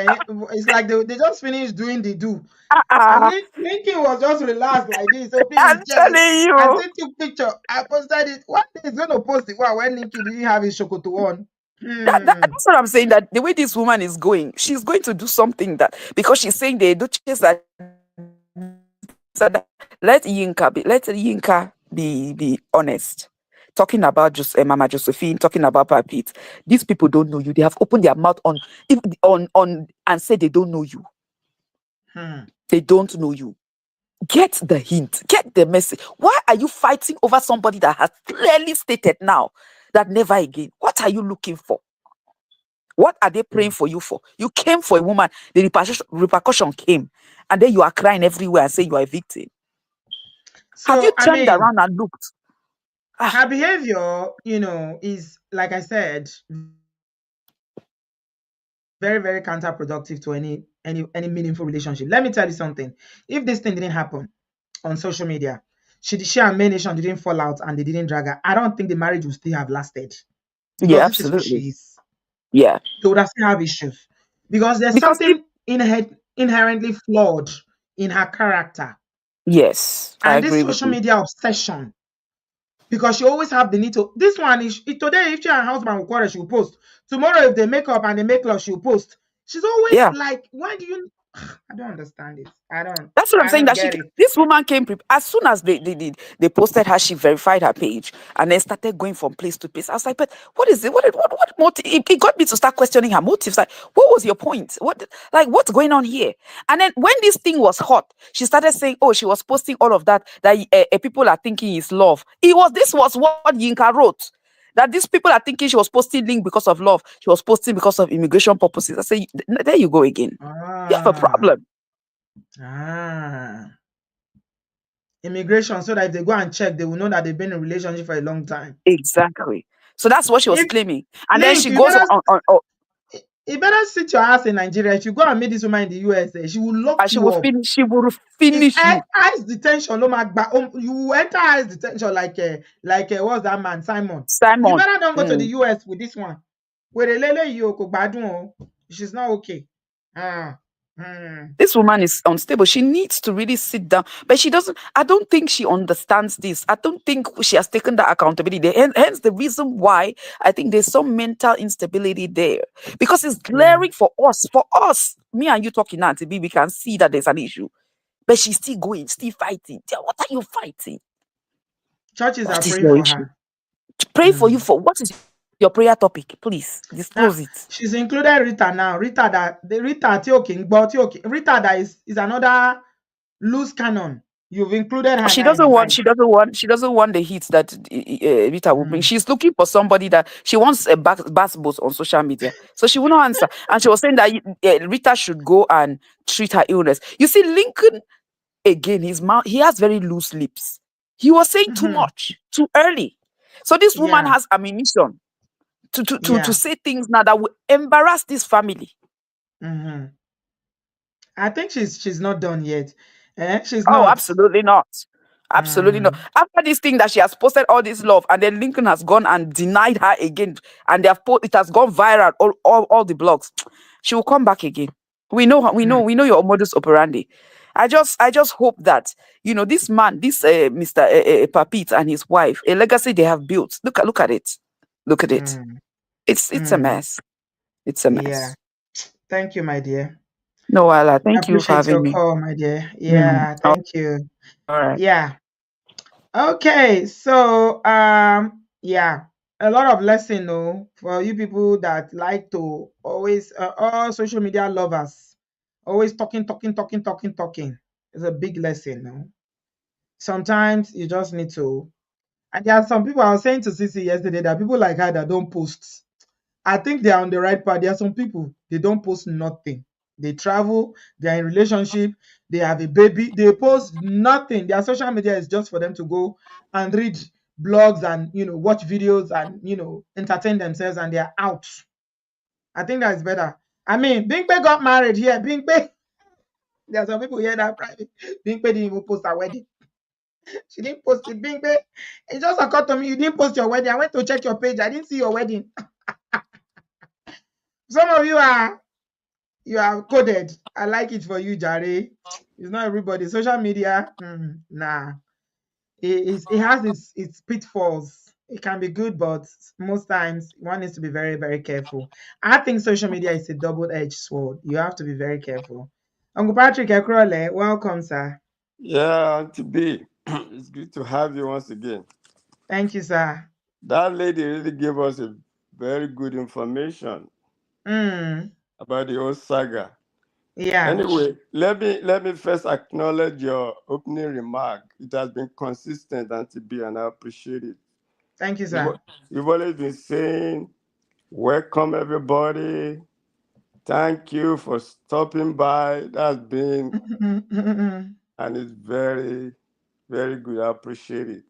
it's like they just finished doing the do. Uh-uh. And Lincoln was just relaxed like this. So I'm please, telling I you. still took picture. I posted it. One day he's gonna post it when Lincoln didn't have his shokoto on. That's what I'm saying. That the way this woman is going, she's going to do something that because she's saying they do chase that. Let Yinka be honest. Talking about just Mama Josephine, talking about Papit. These people don't know you. They have opened their mouth on and said they don't know you. They don't know you. Get the hint. Get the message. Why are you fighting over somebody that has clearly stated now that never again? What are you looking for? What are they praying for you for? You came for a woman. The repercussion came. And then you are crying everywhere and say you are a victim. So Have you I turned mean, around and looked? her behavior, is like I said, very, very counterproductive to any meaningful relationship. Let me tell you something. If this thing didn't happen on social media, she and May Nation didn't fall out and they didn't drag her, I don't think the marriage would still have lasted. Because Yeah, this is who she absolutely. is. Yeah. They would have still have issues. Because there's Because something inherently flawed in her character. yes, I And this agree with social you. media obsession. Because she always have the need to. This one is today. If she and her husband will quarrel, she will post. Tomorrow, if they make up and they make love, she will post. She's always Yeah. like, why do you? I don't understand it. That's what I'm I saying. don't That get it. this woman came as soon as they posted her, she verified her page and then started going from place to place. I was like, but what is it? What motive? It got me to start questioning her motives. Like, what was your point? What's going on here? And then when this thing was hot, she started saying, oh, she was posting all of that people are thinking is love. This was what Yinka wrote. That these people are thinking she was posting Linc because of love. She was posting because of immigration purposes. I say, there you go again. You have a problem. Immigration, so that if they go and check, they will know that they've been in a relationship for a long time. Exactly. So that's what she was If claiming. And then Linc, she goes on you better sit your ass in Nigeria. If you go and meet this woman in the US, she will lock and you up. she will It's finish you. ICE detention. No matter, you will enter ICE detention like what's that man, Simon. You better don't go to the US with this one. Where the lele you go badun. She's not okay. This woman is unstable. She needs to really sit down. But she doesn't, I don't think she understands this. I don't think she has taken that accountability. Hence the reason why I think there's some mental instability there. Because it's Yeah. glaring for us. For us, me and you talking now, to be, we can see that there's an issue. But she's still going, still fighting. What are you fighting? Churches are What is praying your for issue? her. Pray for you for what is your prayer topic? Please disclose Now it. she's included Rita now. Rita that the Rita Tioking, but Rita that is another loose cannon. You've included her She now in the doesn't want. fight. She doesn't want the heat that Rita will bring. Mm. She's looking for somebody that she wants a bass boss on social media. So she will not answer. And she was saying that Rita should go and treat her illness. You see, Lincoln again. His mouth. He has very loose lips. He was saying too Mm-hmm. much too early. So this woman Yeah, has ammunition to yeah. say things now that will embarrass this family. Mm-hmm. I think she's not done yet. She's Oh, not. absolutely not. Absolutely not. Mm. After this thing that she has posted all this love, and then Lincoln has gone and denied her again, and they have it has gone viral, all the blogs. She will come back again. We know her, we know your modus operandi. I just hope that this man, this Mr. Papit and his wife, a legacy they have built. Look at it. Look at it. Mm. It's a Mm. mess. It's a Yeah. mess. Thank you, my dear. No, Allah. I Thank you for appreciate having your me. call, my dear. Yeah, All thank you. right. Yeah. Okay, so yeah, a lot of lesson for you people that like to always all social media lovers always talking. It's a big lesson, no? Sometimes you just need to, and there are some people I was saying to Sissy yesterday that people like her that don't post. I think they are on the right path. There are some people they don't post nothing. They travel, they are in relationship, they have a baby, they post nothing. Their social media is just for them to go and read blogs and watch videos and entertain themselves, and they're out. I think that is better. I mean, Bingpe got married here. Bingpe, there are some people here that private. Bingpe didn't even post her wedding. She didn't post it. Bingpe, it just occurred to me you didn't post your wedding. I went to check your page. I didn't see your wedding. Some of you are coded. I like it for you, Jare. It's not everybody. Social media, nah. It has its pitfalls. It can be good, but most times one needs to be very, very careful. I think social media is a double-edged sword. You have to be very careful. Uncle Patrick Ekrole, welcome, sir. Yeah, Auntie B, it's good to have you once again. Thank you, sir. That lady really gave us a very good information Mm, about the whole saga. yeah. Anyway, let me first acknowledge your opening remark. It has been consistent, Auntie B, and I appreciate it. Thank you, You've, sir. you've always been saying, welcome everybody. Thank you for stopping by. That's been, and it's very, very good. I appreciate it.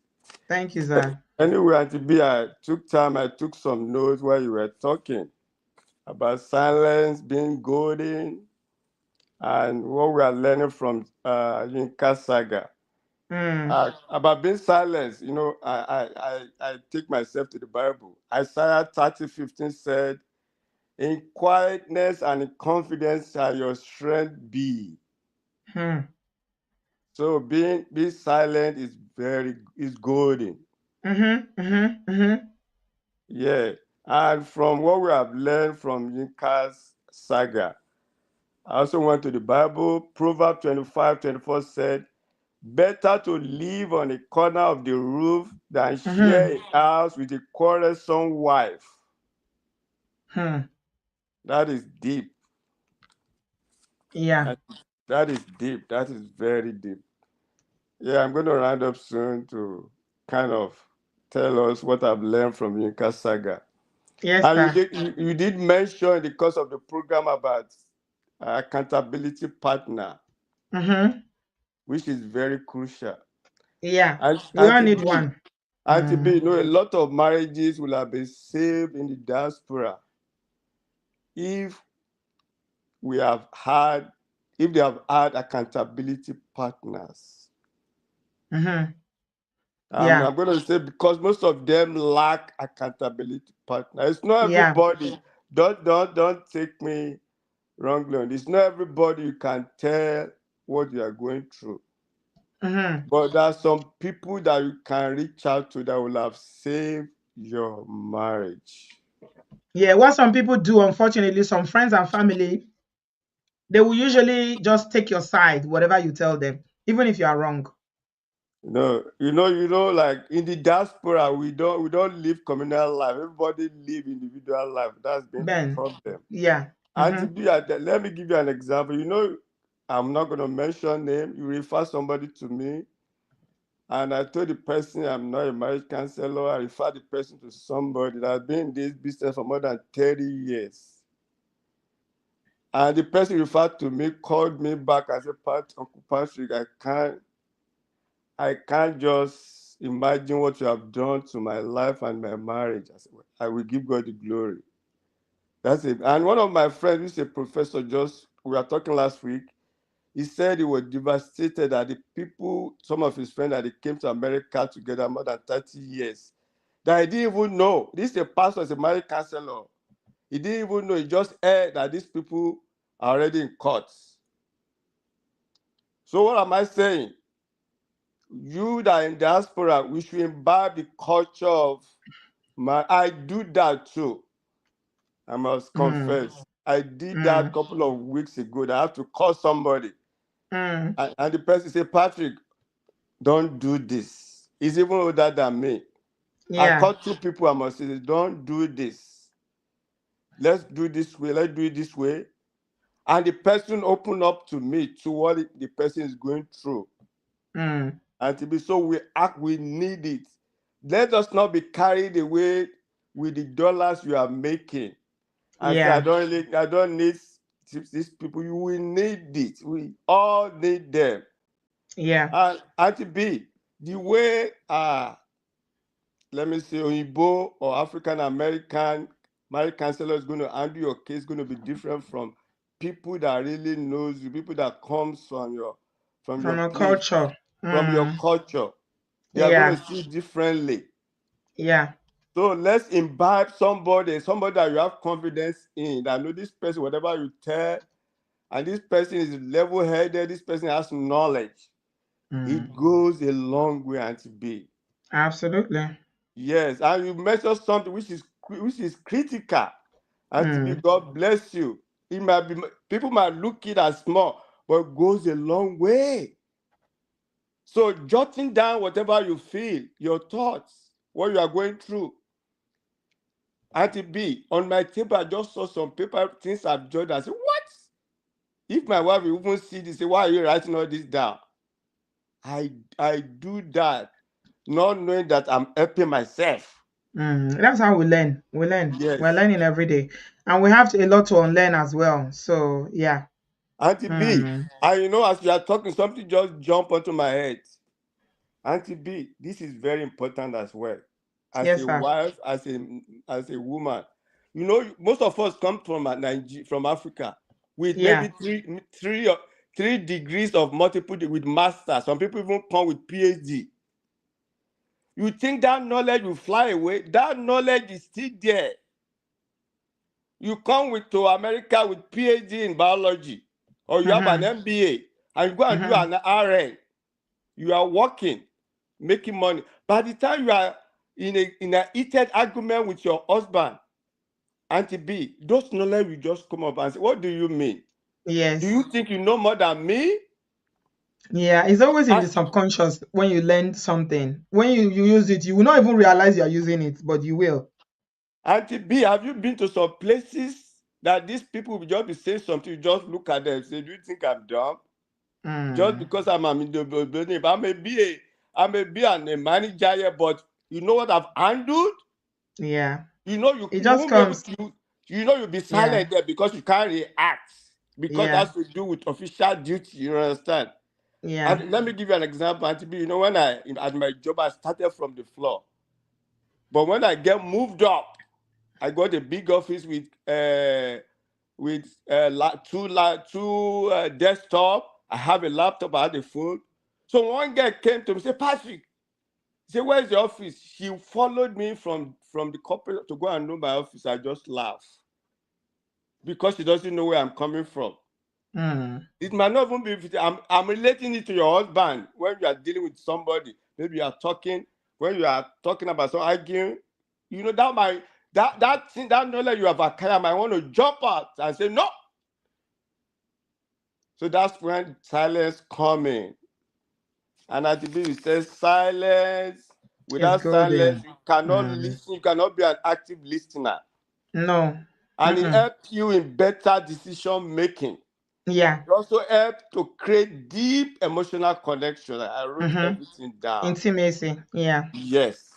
Thank you, sir. Anyway, Auntie B, I took some notes while you were talking about silence being golden and what we are learning from Yinka Saga. Mm, About being silent, I take myself to the Bible. Isaiah 30:15 said, in quietness and in confidence shall your strength be. mm, So being silent is golden. Yeah. And from what we have learned from Yinka's saga, I also went to the Bible. Proverbs 25:24 said, better to live on a corner of the roof than share a house with a quarrelsome wife. That is deep. Yeah. That is deep. That is very deep. Yeah, I'm going to round up soon to kind of tell us what I've learned from Yinka's saga. Yes, And sir. you did mention in the course of the program about accountability partner, which is very crucial. Yeah. And We all need one. Auntie B, a lot of marriages will have been saved in the diaspora if they have had accountability partners. Yeah. I'm going to say because most of them lack accountability partners. It's not Yeah. everybody. Don't take me wrongly. It's not everybody you can tell what you are going through. Mm-hmm. But there are some people that you can reach out to that will have saved your marriage. Yeah, what some people do, unfortunately, some friends and family, they will usually just take your side, whatever you tell them, even if you are wrong. Like in the diaspora, we don't live communal life. Everybody live individual life. That's been the Ben, problem. yeah. And to Mm-hmm. be let me give you an example. I'm not going to mention name. You refer somebody to me, and I told the person I'm not a marriage counselor. I refer the person to somebody that has been in this business for more than 30 years. And the person referred to me called me back and said, Uncle Patrick, I can't just imagine what you have done to my life and my marriage. I said, well, I will give God the glory. That's it. And one of my friends, who's a professor, we were talking last week, he said he was devastated that the people, some of his friends, that they came to America together more than 30 years, that he didn't even know. This is a pastor, is a marriage counselor. He didn't even know. He just heard that these people are already in courts. So what am I saying? You that are in diaspora, we should imbibe the culture of I do that too. I must Mm, confess. I did that a mm, couple of weeks ago. That I have to call somebody. mm. And the person say, Patrick, don't do this. He's even older than me. I Yeah. call two people, I must say, don't do this. Let's do this way. Let's do it this way. And the person opened up to me to what the person is going through. Mm, And to be so we need it. Let us not be carried away with the dollars you are making. And say, yeah. I don't need these people. You will need it. We all need them. Yeah. And to be the way let me say Igbo or African American marriage counselor is going to handle your case going to be different from people that really knows you, people that comes from your From a place, culture. from your Mm, culture. They are going yeah. to see differently. Yeah. So let's imbibe somebody that you have confidence in, that know this person, whatever you tell, and this person is level-headed, this person has knowledge. Mm, It goes a long way, Auntie B. absolutely. Yes, and you mentioned something which is critical. Auntie B, Mm, God bless you. It might be people might look it as small, but it goes a long way. So jotting down whatever you feel, your thoughts, what you are going through. Auntie B, on my table, I just saw some paper things I've jotted. I said, what? If my wife will even see this, say, why are you writing all this down? I do that, not knowing that I'm helping myself. that's how we learn. We learn. We're Yes. learning every day. And we have a lot to unlearn as well. So, yeah. Auntie B, Mm, and as you are talking, something just jumped onto my head. Auntie B, this is very important as well. As yes, a sir. wife, as a woman, most of us come from Nigeria, from Africa, with maybe Yeah. three degrees of multiple with master. Some people even come with PhD. You think that knowledge will fly away? That knowledge is still there. You come to America with PhD in biology, or you have an Mm-hmm. MBA, and you go and do Mm-hmm. an RN. You are working, making money. By the time you are in a heated argument with your husband, Auntie B, those knowledge will just come up and say, what do you mean? Do you Yes. think you know more than me? Yeah. It's always in the And, subconscious when you learn something. When you use it, you will not even realize you are using it, but you will. Auntie B, have you been to some places that these people will just be saying something, you just look at them and say, do you think I'm dumb? Just Mm, because I'm in the building, I may be a manager here, but you know what I've handled? yeah. It You just won't be able comes. to. You'll be Yeah. silent there because you can't react because Yeah. that's to do with official duty. You understand? Yeah. And let me give you an example, Auntie B. When at my job, I started from the floor, but when I get moved up, I got a big office with two desktop. I have a laptop. I had a phone. So one guy came to me, say, Patrick, say, where's the office? She followed me from the corporate to go and know my office. I just laugh. because she doesn't know where I'm coming from. Mm. It might not even be. I'm relating it to your husband when you are dealing with somebody. Maybe you are talking when you are talking about some arguing. You know that thing, that knowledge you have acquired might want to jump out and say no. So that's when silence coming. And at the beginning it says silence. It's Without silence, golden. you cannot Mm. listen. You cannot be an active listener. No. And it Mm-mm. helps you in better decision making. Yeah. It also helps to create deep emotional connection. I wrote Mm-hmm. everything down. Intimacy. Yeah. Yes.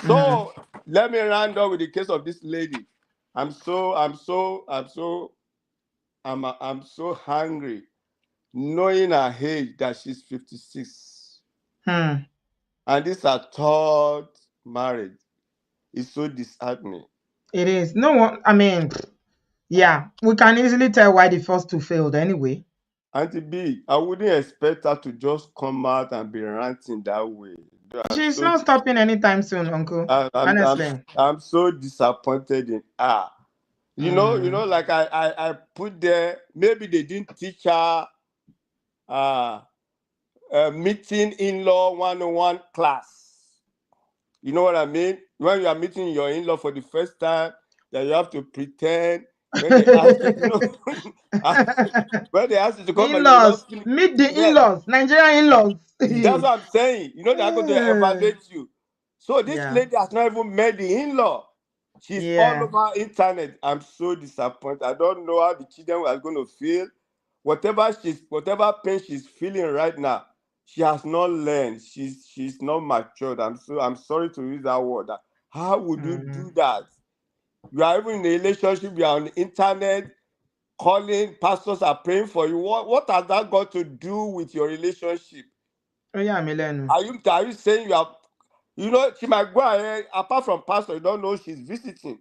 Mm. So let me round up with the case of this lady. I'm so hungry, knowing her age that she's 56. Hmm. And this her third marriage. Is so disheartening. It is. No one, I mean, yeah, we can easily tell why the first two failed anyway. Auntie B, I wouldn't expect her to just come out and be ranting that way. I'm She's so not stopping anytime soon, Uncle. I'm I'm I'm, Honestly. I'm so disappointed in her. Mm. Like I put there, maybe they didn't teach her meeting in-law 101 class. You know what I mean? When you are meeting your in-law for the first time, that you have to pretend when they ask you, when they ask you to come and you did In-laws. not finish. Meet the Yes, in-laws. Nigerian in-laws. that's what I'm saying. They are going to evaluate you. So this Yeah. lady has not even met the in-law. She's all Yeah. over internet. I'm so disappointed. I don't know how the children are going to feel. Whatever pain she's feeling right now, she has not learned. She's not matured. I'm sorry to use that word. How would you do Mm. that? You are even in a relationship, you are on the internet, calling, pastors are praying for you. What has that got to do with your relationship? Oh, yeah, Milenu. Are you saying you are, she might go ahead, apart from pastor, you don't know she's visiting.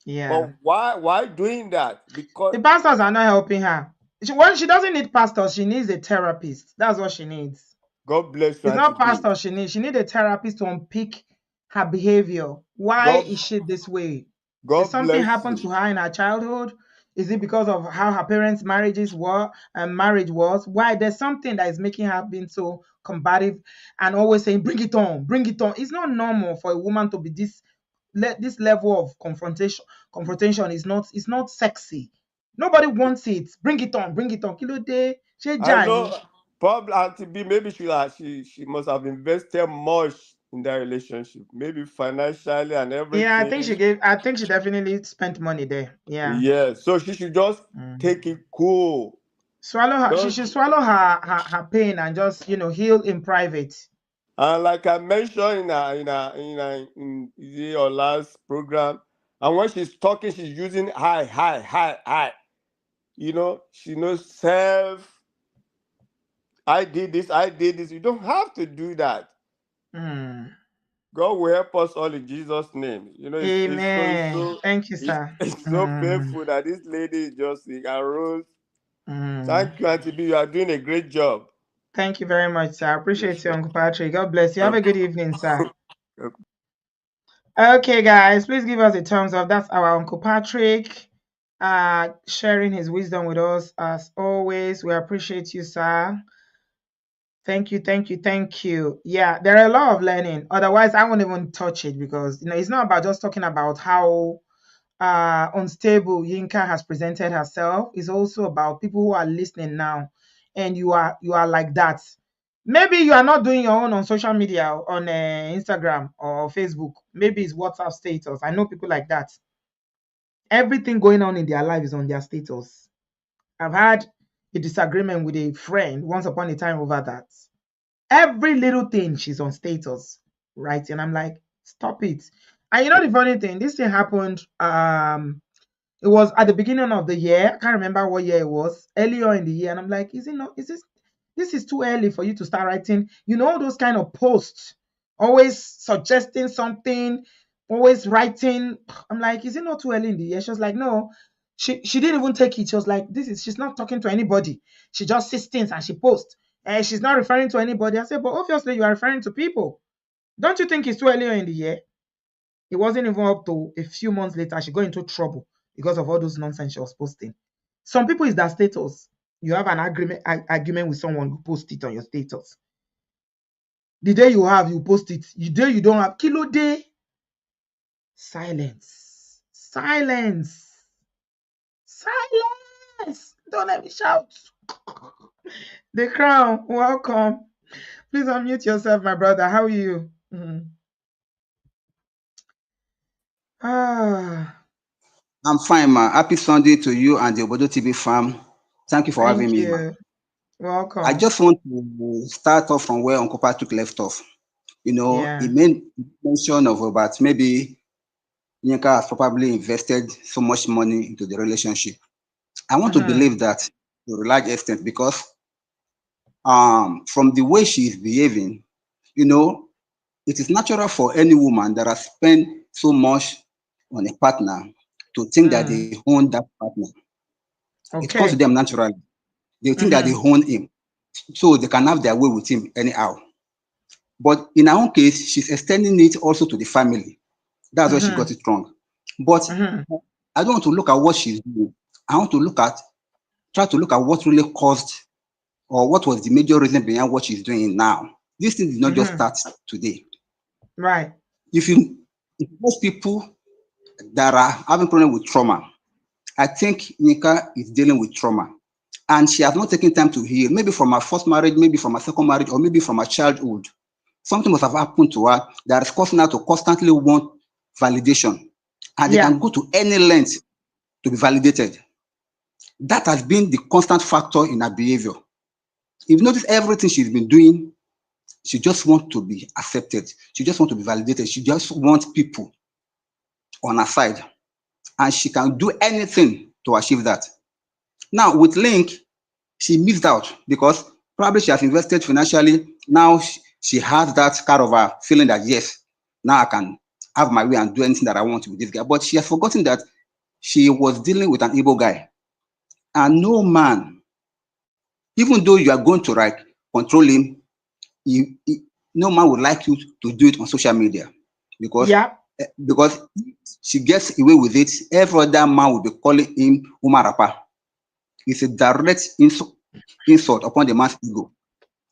Yeah. But why doing that? Because The pastors are not helping her. She doesn't need pastors. She needs a therapist. That's what she needs. God bless you, It's Auntie not B. pastor she needs. She needs a therapist to unpick her behavior. Why God, is she this way? Did God something bless happen you. to her in her childhood? Is it because of how her parents' marriages were and marriage was? Why there's something that is making her being so combative and always saying, "Bring it on, bring it on." It's not normal for a woman to be this level of confrontation. Confrontation is not. It's not sexy. Nobody wants it. Bring it on, bring it on. Kilo de, she I know Jani. probably Auntie B, maybe she must have invested much in that relationship, maybe financially and Yeah, everything. I think she definitely spent money there. Yeah. Yeah, so she should just Mm. take it cool. Swallow her. She Don't, should swallow her pain and just heal in private. and like I mentioned in your last program, and when she's talking, she's using high, high, high, high. She knows self. I did this. I did this. You don't have to do that. Mm. God will help us all in Jesus' name. Amen. Thank you, it's, sir. it's so Mm. painful that this lady is just sick and rose. Mm. Thank you, Auntie B. You are doing a great job. Thank you very much, sir. I Yes, appreciate you, sir. Uncle Patrick. God bless you. Have a good evening, sir. Okay. Okay, guys, please give us a thumbs up. That's our Uncle Patrick sharing his wisdom with us as always. We appreciate you, sir. Thank you, thank you, thank you. Yeah, there are a lot of learning. Otherwise, I won't even touch it because it's not about just talking about how unstable Yinka has presented herself. It's also about people who are listening now, and you are like that. Maybe you are not doing your own on social media, on Instagram or Facebook. Maybe it's WhatsApp status. I know people like that. Everything going on in their life is on their status. I've had a disagreement with a friend once upon a time over that. Every little thing she's on status, right? And I'm like, stop it. And the funny thing, this thing happened. It was at the beginning of the year. I can't remember what year it was. Earlier in the year, and I'm like, is it not? Is this is too early for you to start writing? All those kind of posts, always suggesting something, always writing. I'm like, is it not too early in the year? She was like, no. She didn't even take it. She was like, she's not talking to anybody. She just sees things and she posts. And she's not referring to anybody. I said, but obviously you are referring to people. Don't you think it's too early in the year? It wasn't even up to a few months later, she got into trouble because of all those nonsense she was posting. Some people is that status. You have an argument with someone, you post it on your status. The day you have, you post it. The day you don't have, kilo day. Silence. Silence. Silence. Don't let me shout. The Crown, welcome. Please unmute yourself, my brother. How are you? I'm fine, ma. Happy Sunday to you and the Obodo TV fam. Thank you for having me, ma. Welcome. I just want to start off from where Uncle Patrick left off. You know, he made mention of about maybe Yinka has probably invested so much money into the relationship. I want to believe that to a large extent because from the way she is behaving, you know, it is natural for any woman that has spent so much on a partner to think that they own that partner. Okay. It comes to them naturally. They think that they own him, so they can have their way with him anyhow. But in her own case, she's extending it also to the family. That's where she got it wrong. But I don't want to look at what she's doing. I want to try to look at what really caused or what was the major reason behind what she's doing now. This thing did not just start today. Right. If most people that are having problem with trauma, I think Nika is dealing with trauma. And she has not taken time to heal, maybe from her first marriage, maybe from her second marriage, or maybe from her childhood. Something must have happened to her that is causing her to constantly want validation. And they can go to any length to be validated. That has been the constant factor in her behavior. If you notice everything she's been doing, she just wants to be accepted. She just wants to be validated. She just wants people on her side. And she can do anything to achieve that. Now, with Linc, she missed out because probably she has invested financially. Now she has that kind of a feeling that, yes, now I can have my way and do anything that I want with this guy. But she has forgotten that she was dealing with an Igbo guy. And no man, even though you are going to control him, no man would like you to do it on social media. Because she gets away with it, every other man will be calling him Umarapa. It's a direct insult upon the man's ego.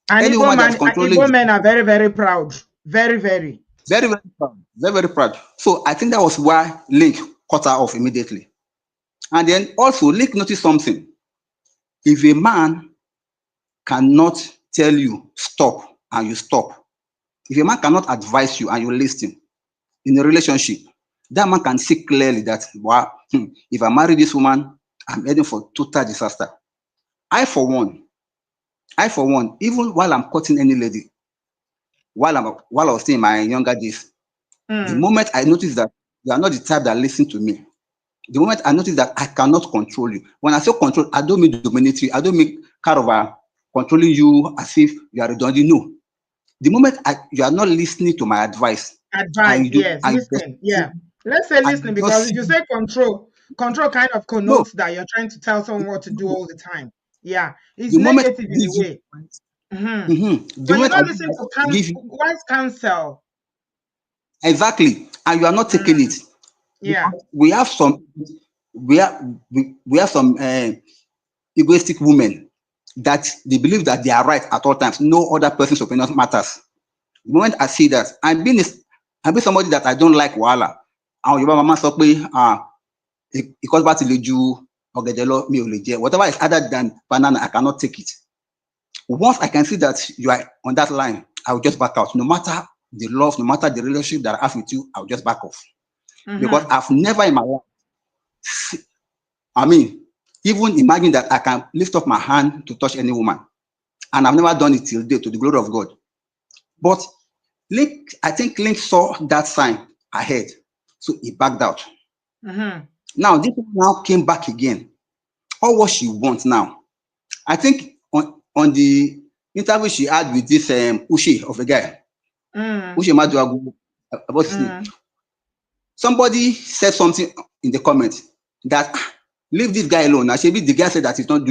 And Igbo men are very, very proud. Very, very. Very, very proud. Very, very proud. So I think that was why Linc cut her off immediately. And then also Linc noticed something. If a man cannot tell you stop and you stop, if a man cannot advise you and you listen in a relationship, that man can see clearly that, wow, if I marry this woman, I'm heading for total disaster. I for one, even while I'm courting any lady, while I was still in my younger days, the moment I noticed that you are not the type that listen to me, the moment I noticed that I cannot control you. When I say control, I don't mean dominatory. I don't mean kind of controlling you as if you are redundant. No. The moment you are not listening to my advice. Listen. Yeah. Let's say listening, because if you say control kind of connotes that you're trying to tell someone what to do all the time. Yeah. It's negative in a way. But you're not listening to wise counsel. Exactly. And you are not taking it. Yeah. We have some egoistic women that they believe that they are right at all times. No other person's opinion matters. The moment I see that, I'm being somebody that I don't like wahala. Whatever is other than banana, I cannot take it. Once I can see that you are on that line, I will just back out. No matter the love, no matter the relationship that I have with you, I will just back off. Because I've never in my life, even imagine that I can lift up my hand to touch any woman. And I've never done it till date, to the glory of God. But I think Linc saw that sign ahead. So he backed out. Now, this now came back again. All what she wants now. I think on the interview she had with this Uche of a guy, Uche Maduagu, about his name. Somebody said something in the comments that leave this guy alone. Actually, the guy said that he's not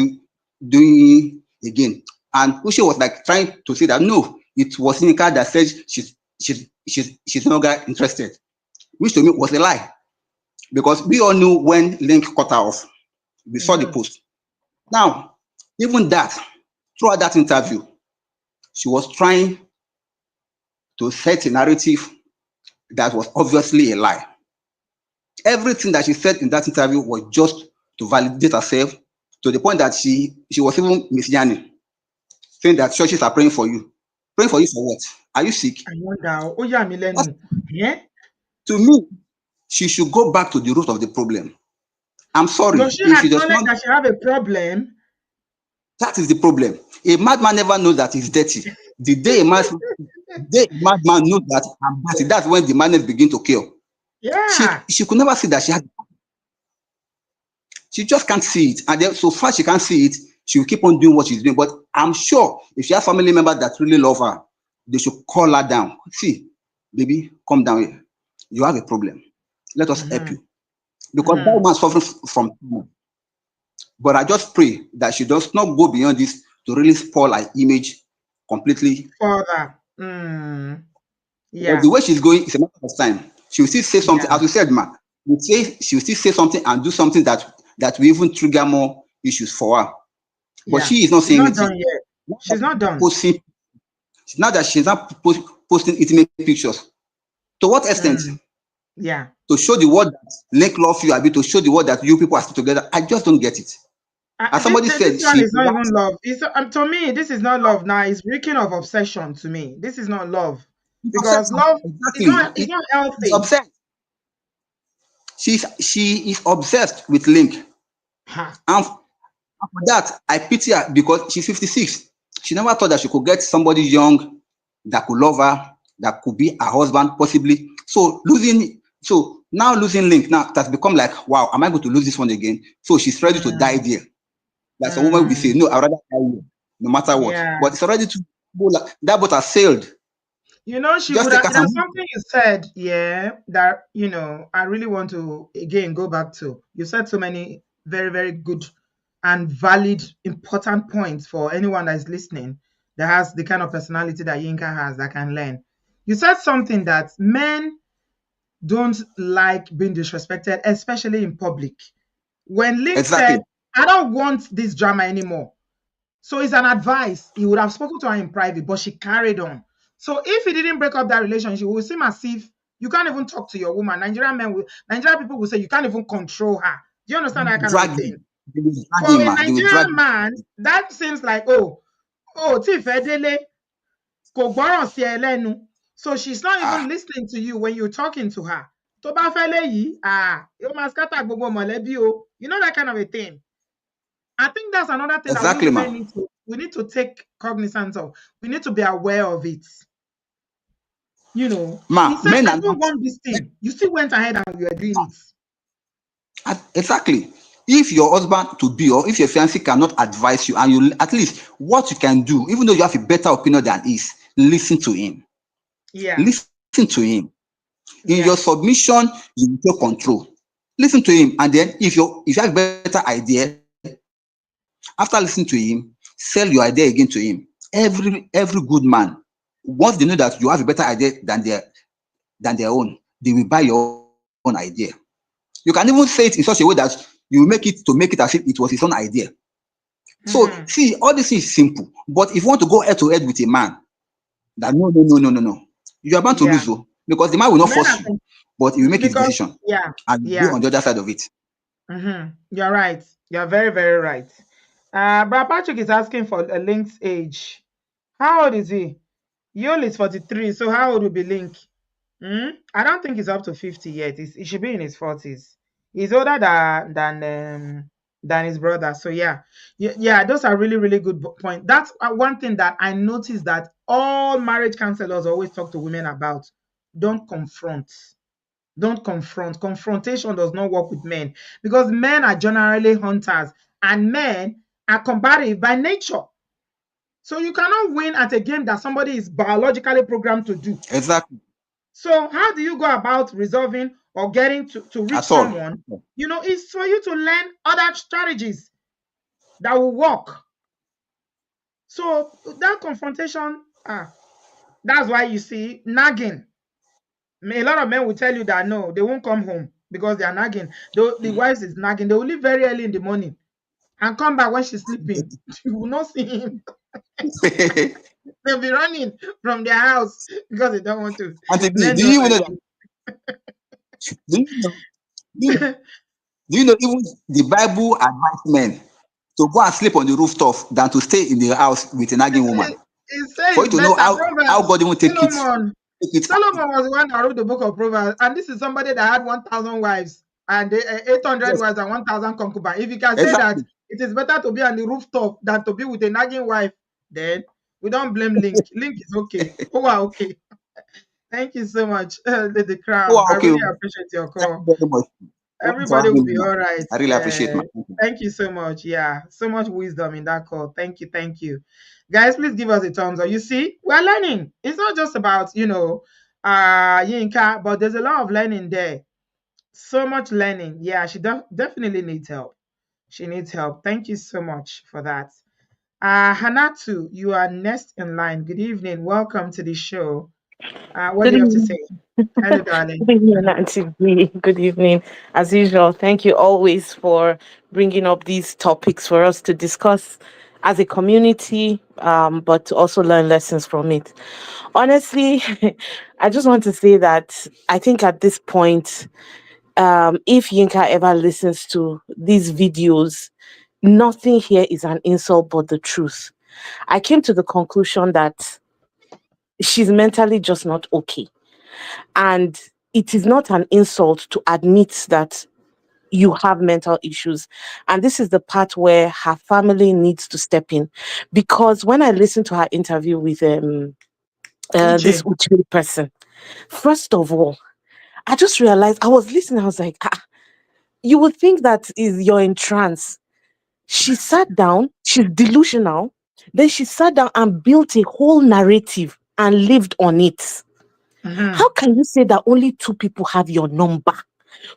doing again. And Uche was like trying to say that no, it was Nika that said she's no longer interested, which to me was a lie. because we all knew when Linc cut her off. We saw the post. Now, even that, throughout that interview, she was trying to set a narrative that was obviously a lie. Everything that she said in that interview was just to validate herself, to the point that she was even misyanning, saying that churches are praying for you. Praying for you for what? Are you sick? I wonder. Oh yeah, Milenu. Yeah. To me, she should go back to the root of the problem. I'm sorry Does she if she does acknowledge not. that she have a problem? That is the problem. A madman never knows that he's dirty. The day a madman knows that I'm dirty, that's when the madness begin to kill. Yeah. She could never see that she had. She just can't see it, and then so far she can't see it, she will keep on doing what she's doing. But I'm sure if she has family members that really love her, they should call her down. See, baby, come down here. You have a problem. Let us help you, because that woman is suffering from trauma. But I just pray that she does not go beyond this to really spoil her image completely. Further. Yeah. But the way she's going is a matter of time. She will still say something, Yeah. as we said, ma. She will still say something and do something that will even trigger more issues for her. But Yeah. she is not She's saying not it. done yet. She's not done. Now that she's not posting intimate pictures. To what extent? Yeah. To show the world that Linc love you, to show the world that you people are still together. I just don't get it. As somebody said, this one is not even love. It's to me, this is not love now. It's reeking of obsession to me. This is not love. Because love is not healthy. She's obsessed. She is obsessed with Linc. And for that, I pity her because she's 56. She never thought that she could get somebody young that could love her, that could be her husband, possibly. So now losing Linc, now that's become like, wow, am I going to lose this one again? So she's ready to die there. Like some woman will say, no, I'd rather die here, no matter what. Yeah. But it's already that boat has sailed. You know, she Just would take have, her there's some. something you said, yeah, that, I really want to, again, go back to. You said so many very, very good and valid, important points for anyone that is listening that has the kind of personality that Yinka has that can learn. You said something that men don't like being disrespected, especially in public. When Linc said, I don't want this drama anymore. So it's an advice. He would have spoken to her in private, but she carried on. So if he didn't break up that relationship, it will seem as if you can't even talk to your woman. Nigerian people will say you can't even control her. Do you understand that kind of thing? For a Nigerian man, that seems like, so she's not even listening to you when you're talking to her. You know that kind of a thing. I think that's another thing that we women need to take cognizance of. We need to be aware of it. He said, I don't want this thing. You still went ahead and you are doing it. Exactly. If your husband to be or if your fiancé cannot advise you, and you at least what you can do, even though you have a better opinion than his, listen to him. Yeah. Listen to him. In your submission, you will take control. Listen to him, and then if you have a better idea, after listening to him, sell your idea again to him. Every good man, once they know that you have a better idea than their own, they will buy your own idea. You can even say it in such a way that you make it as if it was his own idea. So see, all this is simple. But if you want to go head to head with a man, that no, you are bound to lose, because the man will not force you, but he will make his decision. And be on the other side of it. You're right. You're very, very right. Brad Patrick is asking for a Linc's age. How old is he? Yul is 43. So how old will be Linc? I don't think he's up to 50 yet. He should be in his 40s. He's older than his brother. So yeah, those are really, really good points. That's one thing that I noticed that all marriage counselors always talk to women about. Don't confront. Don't confront. Confrontation does not work with men because men are generally hunters and men are combative by nature. So you cannot win at a game that somebody is biologically programmed to do. Exactly. So how do you go about resolving or getting to reach someone? It's for you to learn other strategies that will work. So that confrontation, that's why you see nagging. A lot of men will tell you that no, they won't come home. because they are nagging. The wives is nagging. They will leave very early in the morning and come back when she's sleeping. You will not see him. They'll be running from their house because they don't want to. Auntie B, Men do don't you even know like that? Do you know? Do you, it. do you know even the Bible advises men to go and sleep on the rooftop than to stay in the house with a nagging woman? He For says you to know better. how Proverbs. God even Solomon. take it out. Solomon was the one that wrote the book of Proverbs, and this is somebody that had 1,000 wives and 800 Yes, wives and 1,000 concubines. If you can say that exactly. it is better to be on the rooftop than to be with a nagging wife, then we don't blame Link. Link is okay. Oh, wow, okay. Thank you so much, the Oh, crown. I okay. really appreciate your Thank call. you very much. Thanks for Everybody will having me, be man. all right. I really appreciate, man. Thank you. Thank you so much. Yeah, so much wisdom in that call. Thank you, thank you, guys. Please give us a thumbs up. You see, we're learning. It's not just about Yinka, but there's a lot of learning there. So much learning. Yeah, she definitely needs help. She needs help. Thank you so much for that. Hanatu, you are next in line. Good evening. Welcome to the show. What do Good you have to evening. say? Hello, darling. Good evening, Auntie B. Good evening. As usual, thank you always for bringing up these topics for us to discuss as a community, but to also learn lessons from it. Honestly, I just want to say that I think at this point, if Yinka ever listens to these videos, nothing here is an insult but the truth. I came to the conclusion that she's mentally just not okay. And it is not an insult to admit that you have mental issues. And this is the part where her family needs to step in. Because when I listened to her interview with this Uche. Uche person, first of all, I just realized I was listening, I was like, you would think that is you're in trance. She sat down, she's delusional, then she sat down and built a whole narrative and lived on it. Mm-hmm. How can you say that only two people have your number?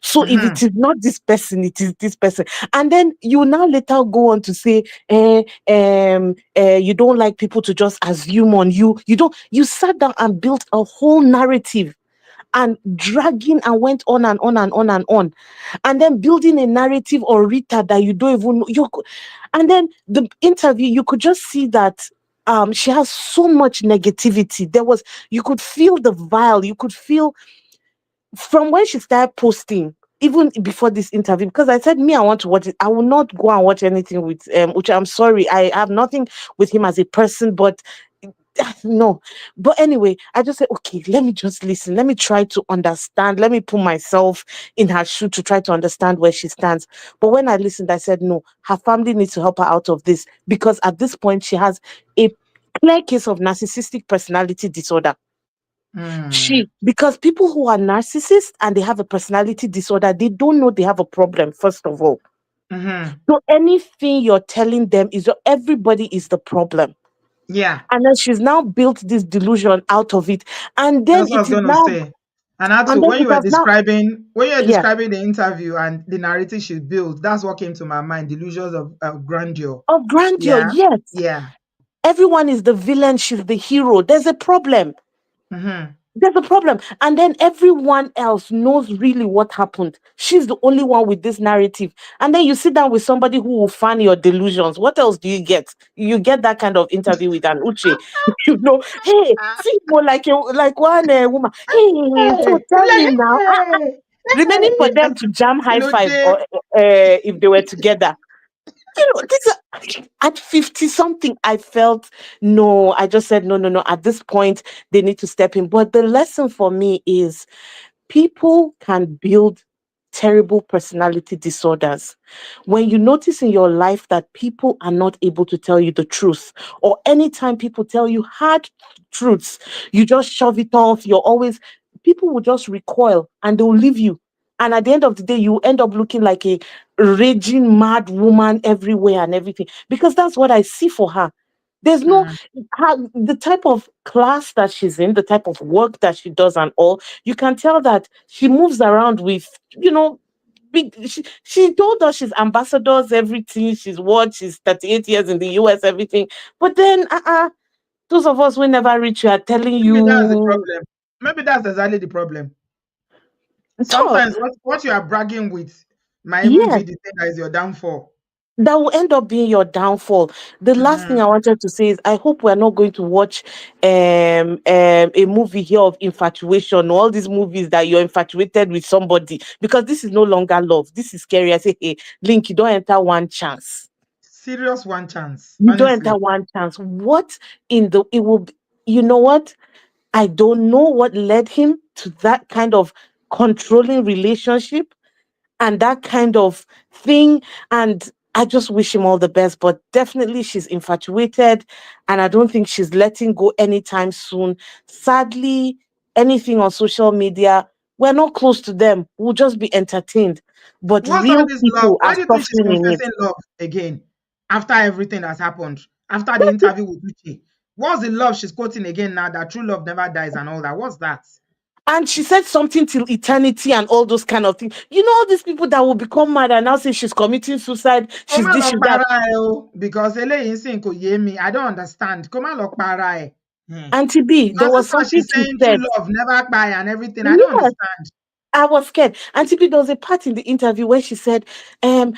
So if Mm-hmm. it is not this person, it is this person. And then you now later go on to say, you don't like people to just assume on you. You don't, you sat down and built a whole narrative and dragging and went on and on and on and on. And then building a narrative or Rita that you don't even know. And then the interview, you could just see that she has so much negativity. You could feel the vile, you could feel from when she started posting, even before this interview, because I said, me, I want to watch it. I will not go and watch anything with which I'm sorry. I have nothing with him as a person, but no. But anyway, I just said, okay, let me just listen. Let me try to understand. Let me put myself in her shoe to try to understand where she stands. But when I listened, I said, no, her family needs to help her out of this because at this point she has a clear case of narcissistic personality disorder. Mm. Because people who are narcissists and they have a personality disorder, they don't know they have a problem, first of all. Mm-hmm. So anything you're telling them is everybody is the problem. Yeah. And then she's now built this delusion out of it. And then That's what I it was is gonna now, say. And and Atu, then it has now, when you were yeah, describing the interview and the narrative she built, that's what came to my mind. Delusions of grandeur. of grandeur, Yeah. yes. Yeah. Everyone is the villain, she's the hero. There's a problem. Mm-hmm. There's a problem. And then everyone else knows really what happened. She's the only one with this narrative. And then you sit down with somebody who will fan your delusions. What else do you get? You get that kind of interview with an Uche. Hey, see more like one woman. Hey, so Hey, tell me like, now. hey, Remaining for hey. them to jam high five Kiloche. or if they were together. At 50 something, I felt no. I just said no, no, no. At this point, they need to step in. But the lesson for me is people can build terrible personality disorders. When you notice in your life that people are not able to tell you the truth, or anytime people tell you hard truths, you just shove it off. People will just recoil and they'll leave you. And at the end of the day, you end up looking like a raging mad woman everywhere and everything. Because that's what I see for her. There's no Mm, the type of class that she's in, the type of work that she does, and all. You can tell that she moves around with, big. She told us she's ambassadors, everything. She's 38 years in the US, everything. But then, those of us who never reach you are telling maybe that's the you, problem. Maybe that's exactly the problem. Sometimes Talk. what you are bragging with might even Yes. be the thing that is your downfall. That will end up being your downfall. The last thing I wanted to say is I hope we're not going to watch a movie here of infatuation, all these movies that you're infatuated with somebody, because this is no longer love. This is scary. I say, hey, Link, you don't enter one chance. Serious one chance, You don't honestly. enter one chance. What in the it will be, you know what? I don't know what led him to that kind of controlling relationship and that kind of thing. And I just wish him all the best. But definitely she's infatuated and I don't think she's letting go anytime soon. Sadly, anything on social media, we're not close to them. We'll just be entertained. But What's all real this love? people Why are do you think she's suffering in it. confessing love again after everything has happened? After the interview with Uche? What's the love she's quoting again now that true love never dies and all that? What's that? And she said something till eternity and all those kind of things. You know, all these people that will become mad and now say she's committing suicide, she's Koma this, lo she's that. para ẹ o, because eléyìí sì kò yé mi. I don't understand. Koma lo para ẹ. Auntie B, there Because was this one something she's she saying true said. love never die and everything. I don't Yes, understand. I was scared. Auntie B, there was a part in the interview where she said,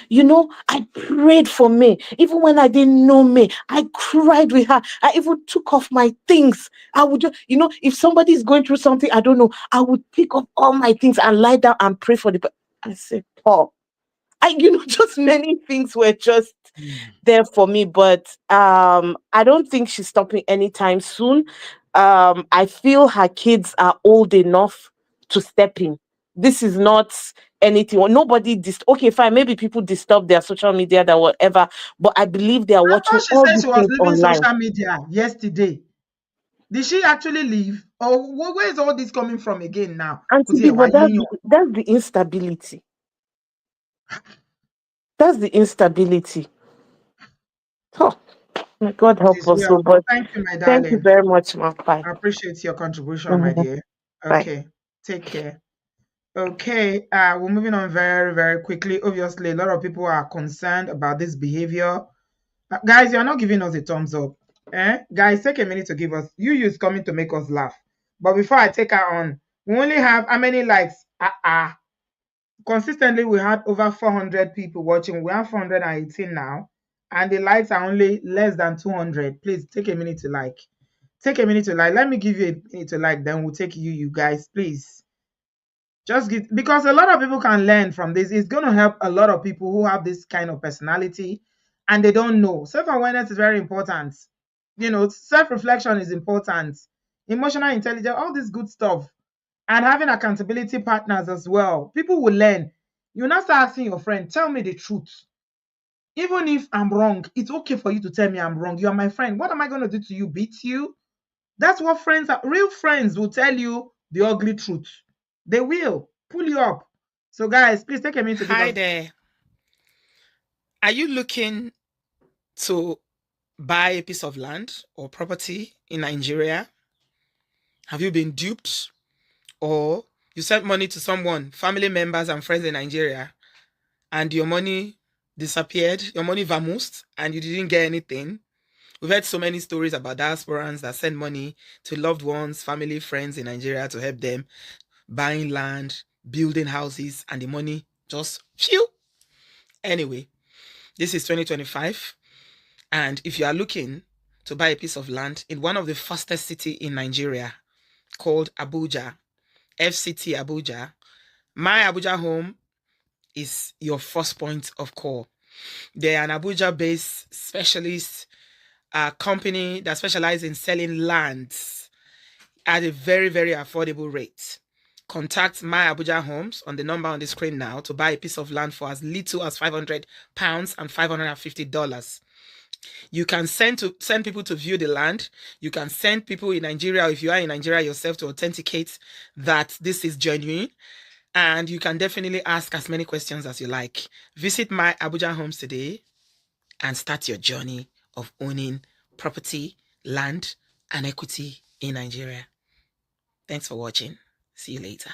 you know, I prayed for me. Even when I didn't know me, I cried with her. I even took off my things. I would just, you know, if somebody is going through something, I don't know, I would pick up all my things and lie down and pray for the I said, Paul. You know, just many things were just there for me, but I don't think she's stopping anytime soon. I feel her kids are old enough to step in. This is not anything. Well, nobody okay, fine, maybe people disturb their social media, that whatever, but I believe they are I watching thought she all said these she was things leaving online. social media yesterday. Did she actually leave? Or where is all this coming from again now? And to Kuti, be, why but you? that's the instability. That's the instability. Oh, my God It help is us. So, well. But but thank you, my thank you darling. very much, ma. Bye. I appreciate your contribution, my Mhm. dear. Bye. Okay, take care. Okay, we're moving on very, very quickly. Obviously, a lot of people are concerned about this behavior. Guys, you're not giving us a thumbs up. Guys, take a minute to give us. Yuyu is coming to make us laugh. But before I take her on, we only have how many likes? Consistently, we had over 400 people watching. We have 418 now. And the likes are only less than 200. Please take a minute to like. Take a minute to like. Let me give you a minute to like, then we'll take you guys, please. Just get, because a lot of people can learn from this. It's going to help a lot of people who have this kind of personality and they don't know. Self-awareness is very important. You know, self-reflection is important. Emotional intelligence, all this good stuff. And having accountability partners as well. People will learn. You now start asking your friend, tell me the truth. Even if I'm wrong, it's okay for you to tell me I'm wrong. You are my friend. What am I going to do to you? Beat you? That's what friends are. Real friends will tell you the ugly truth. They will pull you up. So, guys, please take a minute to give Hi us. there. Are you looking to buy a piece of land or property in Nigeria? Have you been duped? Or you sent money to someone, family members and friends in Nigeria, and your money disappeared, your money vamoosed, and you didn't get anything? We've heard so many stories about diasporans that send money to loved ones, family, friends in Nigeria to help them buying land, building houses, and the money just phew. Anyway, this is 2025. And if you are looking to buy a piece of land in one of the fastest cities in Nigeria called Abuja, FCT Abuja, my Abuja home is your first point of call. They're an Abuja-based specialist company that specializes in selling lands at a very, very affordable rate. Contact My Abuja Homes on the number on the screen now to buy a piece of land for as little as £500 and $550. You can send people to view the land. You can send people in Nigeria, if you are in Nigeria yourself, to authenticate that this is genuine. And you can definitely ask as many questions as you like. Visit My Abuja Homes today and start your journey of owning property, land, and equity in Nigeria. Thanks for watching. See you later.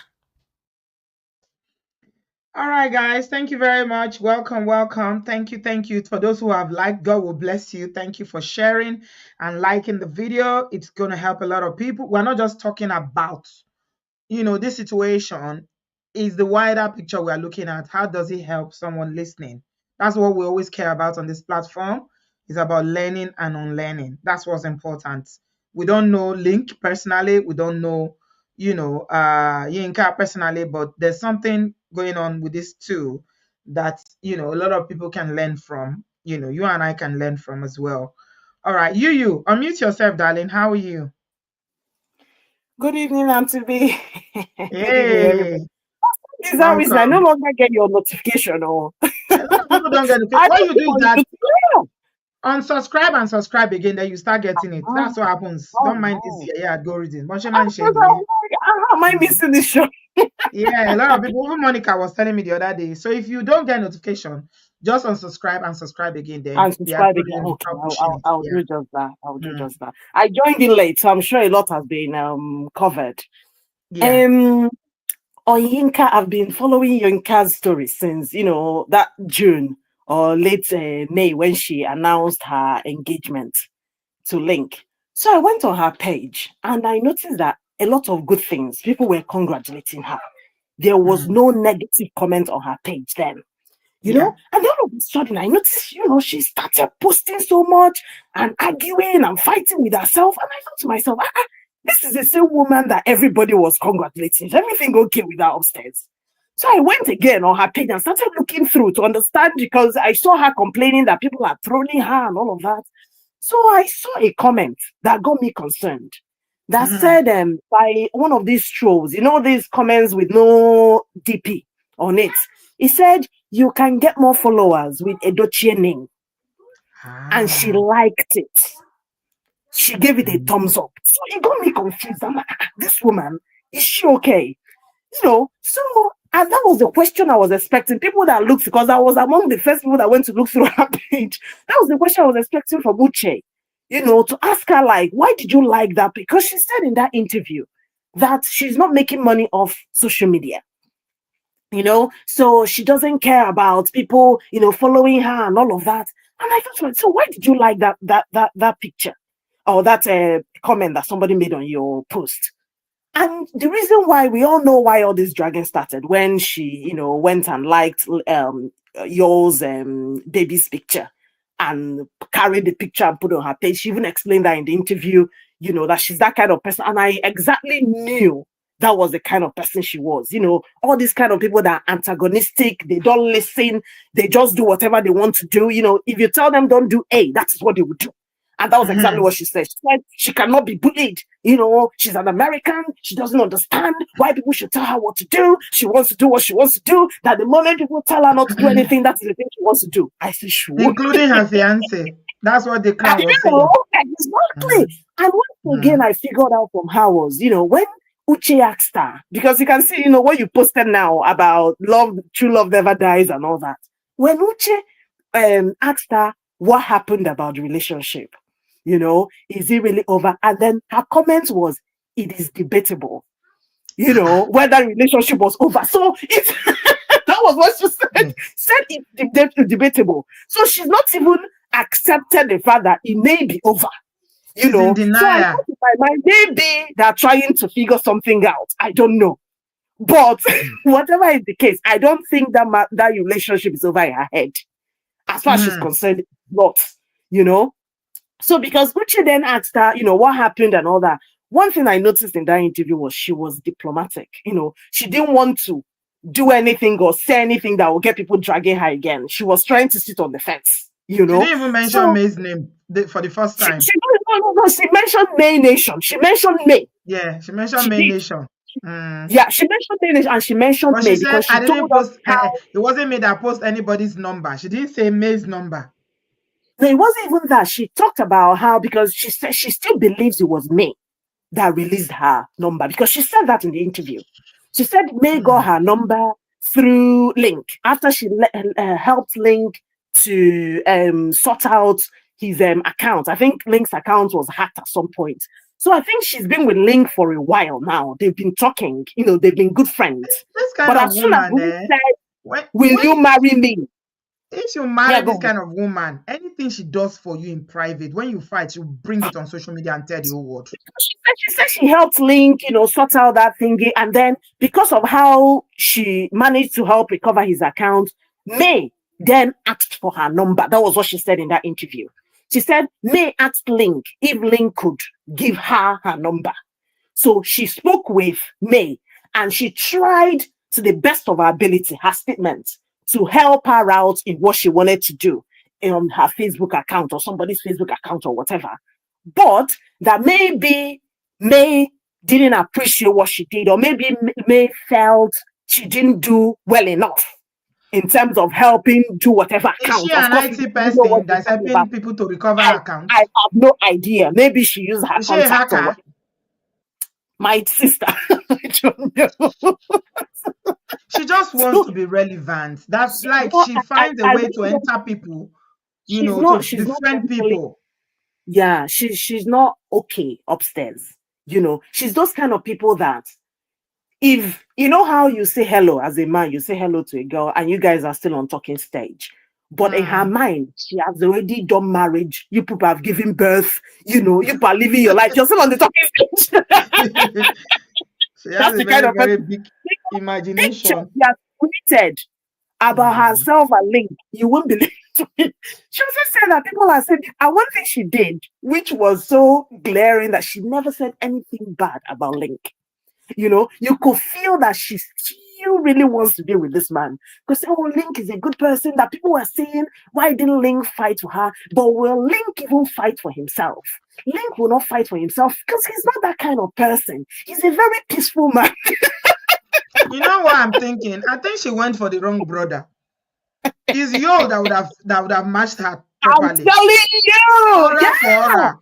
All right, guys. Thank you very much. Welcome, welcome. Thank you, thank you. For those who have liked, God will bless you. Thank you for sharing and liking the video. It's going to help a lot of people. We're not just talking about, this situation. is the wider picture we are looking at. How does it help someone listening? That's what we always care about on this platform. It's about learning and unlearning. That's what's important. We don't know Linc personally. We don't know, Yinka personally, but there's something going on with this too that, a lot of people can learn from. You and I can learn from as well. All right, Yuyu, unmute yourself, darling. How are you? Good evening, Auntie B. Good evening, everybody. Hey, Is that reason I no welcome. longer get your notification? Or A lot of people don't get it. I What don't you keep do is on that YouTube. unsubscribe and subscribe again, then you start getting it. That's what happens. Oh Don't mind this no! yeah, algorithm. Bunch of I man was share like, how am I Mm. missing this show? Yeah, a lot of people, even Monica was telling me the other day. So if you don't get notification, just unsubscribe and subscribe again, then And the subscribe again. algorithm will Okay, start pushing it. I'll Yeah. do just that. I'll do Mm. just that. I joined in late, so I'm sure a lot has been covered. Yeah. On Yinka, I've been following Yinka's story since that June or late May when she announced her engagement to Linc. So I went on her page and I noticed that a lot of good things. People were congratulating her. There was no negative comment on her page then. Yeah. And all of a sudden I noticed, she started posting so much and arguing and fighting with herself. And I thought to myself, this is the same woman that everybody was congratulating. Is everything okay with her upstairs? So I went again on her page and started looking through to understand, because I saw her complaining that people are trolling her and all of that. So I saw a comment that got me concerned that said by one of these trolls, these comments with no DP on it. It said, you can get more followers with Edochie name. And she liked it. She gave it a thumbs up. So it got me confused. I'm like, this woman, is she okay? So, and that was the question I was expecting. People that looked, because I was among the first people that went to look through her page. That was the question I was expecting from Uche, to ask her, like, why did you like that? Because she said in that interview that she's not making money off social media. So she doesn't care about people, following her and all of that. And I thought, so why did you like that picture or that comment that somebody made on your post? And the reason why, we all know why all this dragging started, when she, went and liked yours baby's picture and carried the picture and put it on her page. She even explained that in the interview, that she's that kind of person. And I exactly knew that was the kind of person she was. All these kind of people that are antagonistic, they don't listen, they just do whatever they want to do. If you tell them don't do A, that is what they would do. And that was exactly what she said. She said she cannot be bullied. She's an American. She doesn't understand why people should tell her what to do. She wants to do what she wants to do. That the moment people tell her not to do anything, that's the thing she wants to do. I said, sure. Including her fiance. That's what the crown was saying. Exactly. And once again, I figured out from her was, when Uche asked her, because you can see, what you posted now about love, true love never dies and all that. When Uche asked her what happened about the relationship, is it really over? And then her comment was, it is debatable, whether the relationship was over. So that was what she said. Said it's debatable. So she's not even accepted the fact that it may be over. She's in denial. So I thought in my mind, maybe they're trying to figure something out. I don't know. But whatever is the case, I don't think that that relationship is over in her head. As far as she's concerned, not, So because Uche then asked her, what happened and all that. One thing I noticed in that interview was she was diplomatic. She didn't want to do anything or say anything that will get people dragging her again. She was trying to sit on the fence. She didn't even mention May's name for the first time. She mentioned May Nation. She mentioned May. Yeah, she mentioned May Nation. Yeah, she mentioned May Nation and she mentioned but May she because said, she told us how it wasn't me that posted anybody's number. She didn't say May's number. No, it wasn't even that. She talked about how, because she said she still believes it was May that released her number, because she said that in the interview. She said May got her number through Linc after she helped Linc to sort out his account. I think Linc's account was hacked at some point. So I think she's been with Linc for a while now. They've been talking, they've been good friends. This kind but of as soon as woman, Linc said, will you marry me? if you marry go this on. kind of woman, anything she does for you in private, when you fight, you bring it on social media and tell the whole world. She said she helped Linc, sort out that thingy. And then because of how she managed to help recover his account, May then asked for her number. That was what she said in that interview. She said May asked Linc if Linc could give her number. So she spoke with May and she tried to the best of her ability, her statement, to help her out in what she wanted to do on her Facebook account or somebody's Facebook account or whatever. But that maybe May didn't appreciate what she did, or maybe May felt she didn't do well enough in terms of helping do whatever Is account. she Of an course, IT person that's helping people to recover accounts? I have no idea. Maybe she used her Is she a contact or hacker? what. My sister. I don't know. She just wants to be relevant. That's like she finds a way to enter people, to befriend people. Yeah, she's not okay upstairs. She's those kind of people that if how you say hello as a man, you say hello to a girl and you guys are still on talking stage. But in her mind, she has already done marriage. You people have given birth. You people are living your life. You're still on the talking stage. She has a very, very big imagination. She has tweeted about herself and Linc. You won't believe it. She also said that people are saying, and one thing she did, which was so glaring, that she never said anything bad about Linc. You could feel that she still really wants to be with this man. Because Linc is a good person, that people were saying, why didn't Linc fight for her? But will Linc even fight for himself? Linc will not fight for himself because he's not that kind of person. He's a very peaceful man. You know what I'm thinking? I think she went for the wrong brother. It's Yo that would have matched her properly. I'm telling you, yeah.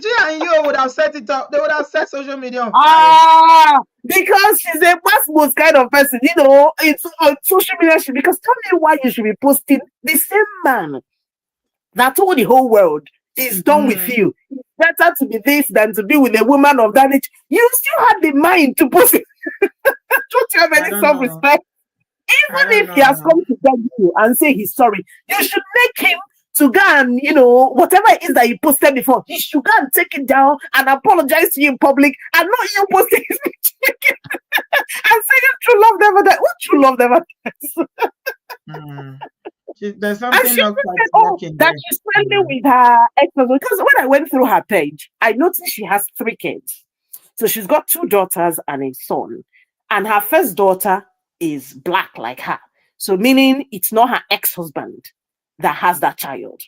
G and Yo would have set it up. They would have set social media on fire. Because she's a most kind of person, it's on social media. Because tell me why you should be posting the same man that told the whole world is done with you. It's better to be this than to be with a woman of that age. You still have the mind to post it. Don't you have any self-respect? Even if he has come to beg you and say he's sorry, you should make him to go and, whatever it is that he posted before, he should go and take it down and apologize to you in public and not you posting his picture and saying true love never dies. What true love never dies? There's something not quite working that she's friendly with her ex-husband. Because when I went through her page, I noticed she has 3 kids. So she's got 2 daughters and a son. And her first daughter is black like her. So meaning it's not her ex-husband that has that child.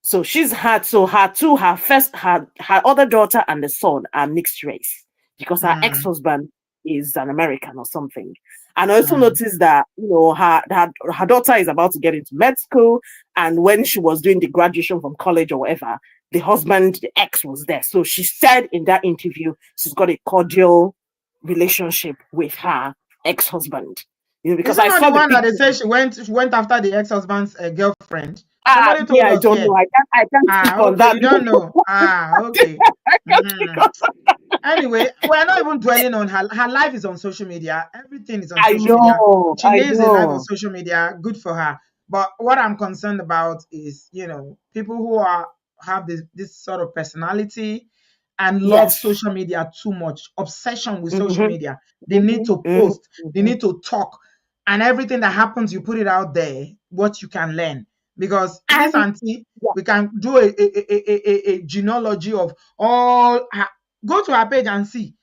So she's had, her other daughter and the son are mixed race because her ex-husband is an American or something. And I also noticed that, her daughter is about to get into med school. And when she was doing the graduation from college or whatever, the ex was there. So she said in that interview, she's got a cordial relationship with her ex-husband. Because I saw the one that they say she went after the ex-husband's girlfriend. I don't know. I can't speak on that. You don't know. Okay. Anyway, we're not even dwelling on her. Her life is on social media. Everything is on social media. She lives a life on social media. Good for her. But what I'm concerned about is, people who have this sort of personality and love social media too much, obsession with social media. They need to post. They need to talk. And everything that happens, you put it out there, what you can learn. Because this auntie, we can do a genealogy of all her. Go to her page and see.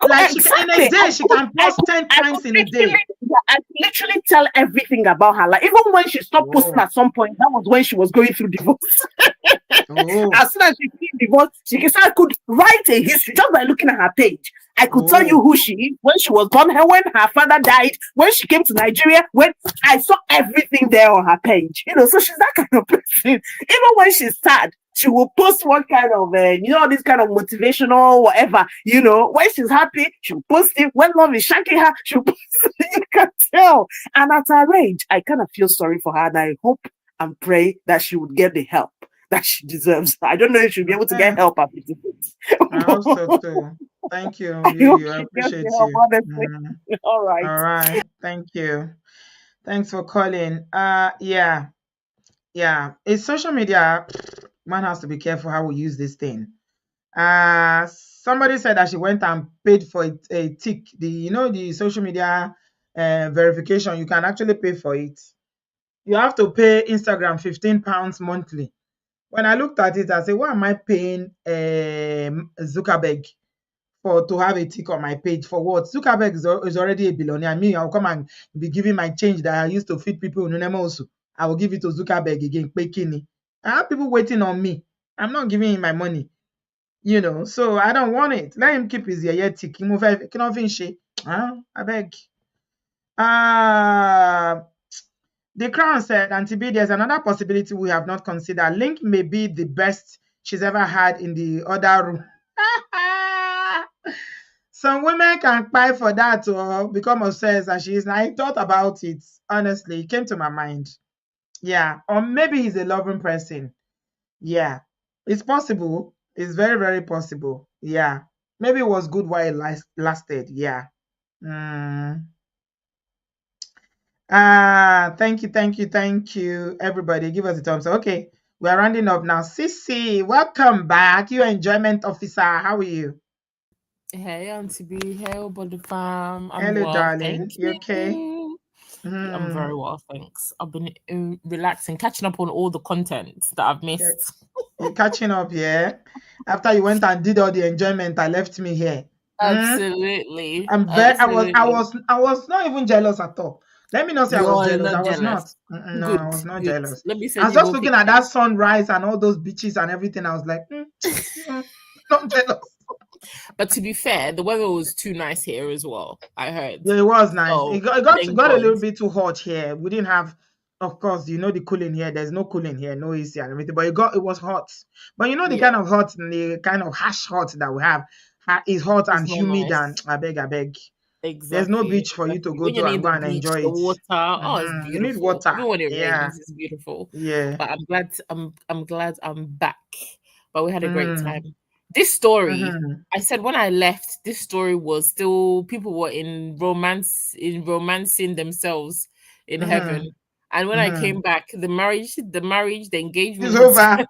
In a day, she can post 10 times in a day. I literally tell everything about her. Like, even when she stopped posting at some point, that was when she was going through divorce. As soon as she came divorce, I could write a history just by looking at her page. I could tell you who she is, when she was born, when her father died, when she came to Nigeria, when I saw everything there on her page. So she's that kind of person. Even when she's sad, she will post one kind of, this kind of motivational whatever. When she's happy, she'll post it. When love is shaking her, she'll post it. You can tell. And at her age, I kind of feel sorry for her, and I hope and pray that she would get the help that she deserves. I don't know if she'll be able to get help at 56. I hope so too. Thank you, I hope you. I she gets appreciate the help, you. honestly. All right. All right. Thank you. Thanks for calling. Yeah. It's social media. Man has to be careful how we use this thing. Somebody said that she went and paid for a tick. The social media verification. You can actually pay for it. You have to pay Instagram £15 monthly. When I looked at it, I said, why am I paying Zuckerberg to have a tick on my page? For what? Zuckerberg is already a billionaire. Me, I'll come and be giving my change that I used to feed people in Unemosu. I will give it to Zuckerberg again. Pekini. I have people waiting on me. I'm not giving him my money. So I don't want it. Let him keep his yeye tick. I beg. The Crown said, Auntie B, there's another possibility we have not considered. Linc may be the best she's ever had in the other room. Some women can cry for that or become obsessed as she is. I thought about it. Honestly, it came to my mind. Yeah. Or maybe he's a loving person. Yeah. It's possible. It's very, very possible. Yeah. Maybe it was good while it lasted. Yeah. Thank you, everybody. Give us a thumbs up. Okay, we are rounding up now. Sissy, welcome back. Your enjoyment officer. How are you? Hey, Auntie B. Hey, Obodooyinbo fam. I'm Hello, well, darling. thank You okay? you. I'm very well, thanks. I've been relaxing, catching up on all the content that I've missed. You're catching up, yeah? After you went and did all the enjoyment, I left me here. Absolutely. I was not even jealous at all. Let me not say I was You're jealous. not I was not. jealous. No, I Good, was not good. jealous. Let me I send was you just more looking at that pictures. sunrise and all those beaches and everything. I was like, not jealous. But to be fair, the weather was too nice here as well, I heard. Yeah, it was nice. So, It got thank a God. little bit too hot here. We didn't have, of course, the cooling here. There's no cooling here, no AC and everything. But it was hot. But the Yeah, kind of hot, the kind of harsh hot that we have is hot it's and not humid nice. and I beg. There's no Exactly, beach for you to go When you're to near and go the and beach, enjoy the it. water, oh, it's You need beautiful. water. Even when it Yeah. rains, it's beautiful. Yeah. But I'm glad I'm back. But we had a great Mm. time. This story, Mhm. I said when I left, this story was still people were romancing themselves in heaven. Mhm. And when I came Mhm. back, the It's engagement was over.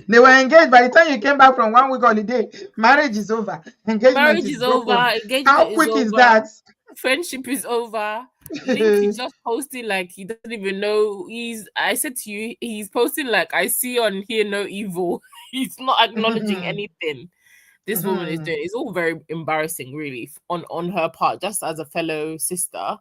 They were engaged by the time you came back from 1 week holiday. Marriage is over. Engagement marriage is is over, broken. engagement How is quick is over. that? Friendship is over. Linc is just posting like he doesn't even know. I said to you, he's posting like I see on here no evil. He's not acknowledging anything this woman is doing. It's all very embarrassing, really, on her part, just as a fellow sister.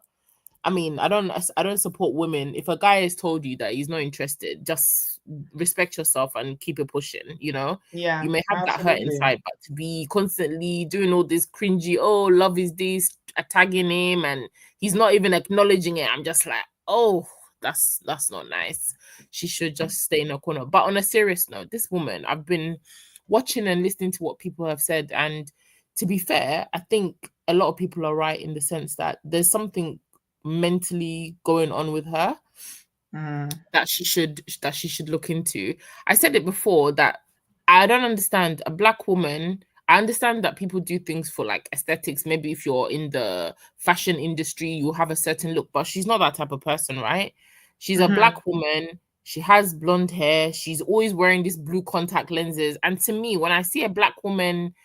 I mean, I don't support women. If a guy has told you that he's not interested, just respect yourself and keep it pushing. Yeah, You may have that hurt absolutely. inside, but to be constantly doing all this cringy, oh, love is this, tagging him, and he's not even acknowledging it. I'm just like, oh, that's not nice. She should just stay in a corner. But on a serious note, this woman, I've been watching and listening to what people have said, and to be fair, I think a lot of people are right in the sense that there's something mentally going on with her that she should look into. I said it before that I don't understand a black woman. I understand that people do things for like aesthetics. Maybe if you're in the fashion industry, you have a certain look, but she's not that type of person, right? She's a black woman. She has blonde hair. She's always wearing these blue contact lenses. And to me, when I see a black woman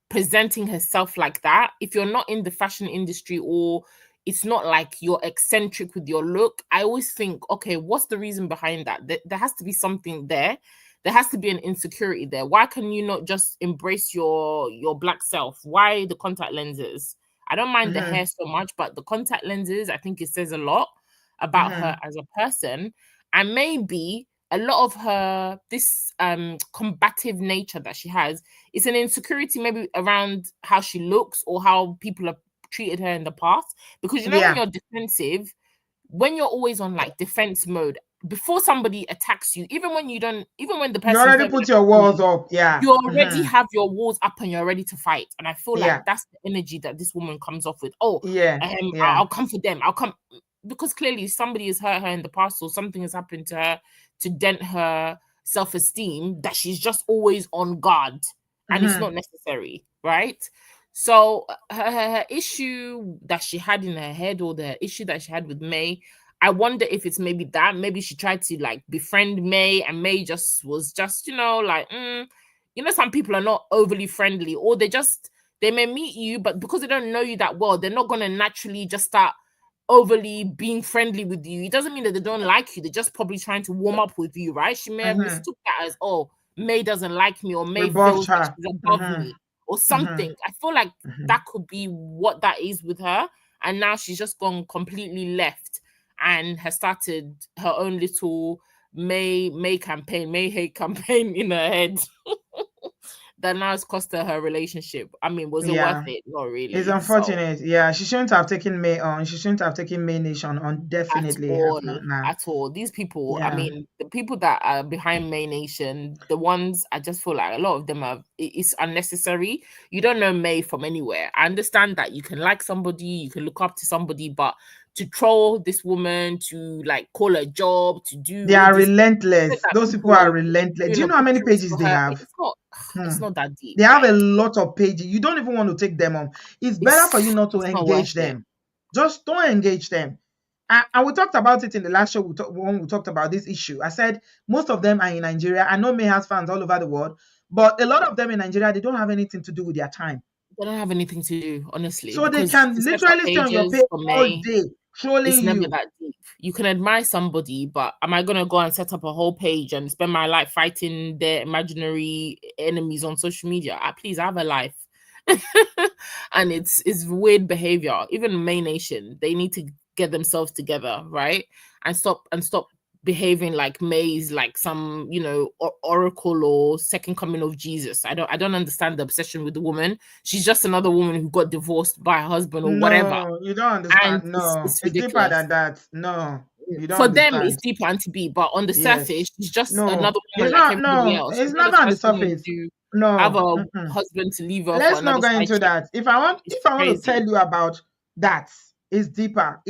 presenting herself like that, if you're not in the fashion industry or it's not like you're eccentric with your look, I always think, okay, what's the reason behind that? There has to be something there. There has to be an insecurity there. Why can you not just embrace your black self? Why the contact lenses? I don't mind the hair so much, but the contact lenses, I think it says a lot about her as a person. And maybe a lot of her this combative nature that she has, it's an insecurity maybe around how she looks or how people have treated her in the past. Because when Yeah, you're defensive, when you're always on like defense mode, before somebody attacks you, even when the you person's already not even put your attacking walls you, up. Yeah. you already have your walls up and you're ready to fight. And I feel like Yeah. that's the energy that this woman comes off with. Oh, Yeah. Yeah. I'll come for them. I'll come because clearly somebody has hurt her in the past or something has happened to her to dent her self-esteem that she's just always on guard. and it's not necessary, right? So her issue that she had in her head, or the issue that she had with May, I wonder if it's maybe that maybe she tried to like befriend May, and May just was just, you know, like, some people are not overly friendly, or they may meet you, but because they don't know you that well, they're not gonna naturally just start overly being friendly with you. It doesn't mean that they don't like you. They're just probably trying to warm up with you, right? She may have mistook that as, oh, May doesn't like me, or May Rebuffed feels like her. she's above me, or something. I feel like that could be what that is with her. And now she's just gone completely left and has started her own little May campaign, May hate campaign in her head. That now has cost her relationship. I mean, was it worth it? Not really. It's unfortunate. Yeah, she shouldn't have taken May on. She shouldn't have taken May Nation on. Definitely have not now. At all. These people, Yeah. I mean, the people that are behind May Nation, the ones, I just feel like a lot of them it's unnecessary. You don't know May from anywhere. I understand that you can like somebody, you can look up to somebody, but to troll this woman, to like call her job, to do They are relentless. Those people are relentless. Do you know how many pages they have? It's not that deep. They have a lot of pages. You don't even want to take them on. It's better for you not to engage them. Just don't engage them. And we talked about it in the last show when we talked about this issue. I said most of them are in Nigeria. I know May has fans all over the world, but a lot of them in Nigeria, they don't have anything to do with their time. They don't have anything to do, honestly. So they can literally stay on your page all day, trolling it's you. never that deep. You can admire somebody, but am I gonna go and set up a whole page and spend my life fighting their imaginary enemies on social media? Please, I have a life. And it's weird behavior. Even May Nation, they need to get themselves together, right? And stop behaving like May is like some, oracle or second coming of Jesus. I don't understand the obsession with the woman. She's just another woman who got divorced by her husband or whatever. No, you don't understand. And it's deeper than that. No, you don't for understand. them, it's deeper and to be, but on the surface, she's just No, another woman it's like not. everybody No, else. it's not on the surface. No, have a husband to leave her. Let's for not go another into side that. If I want to crazy. tell you about that, it's deeper.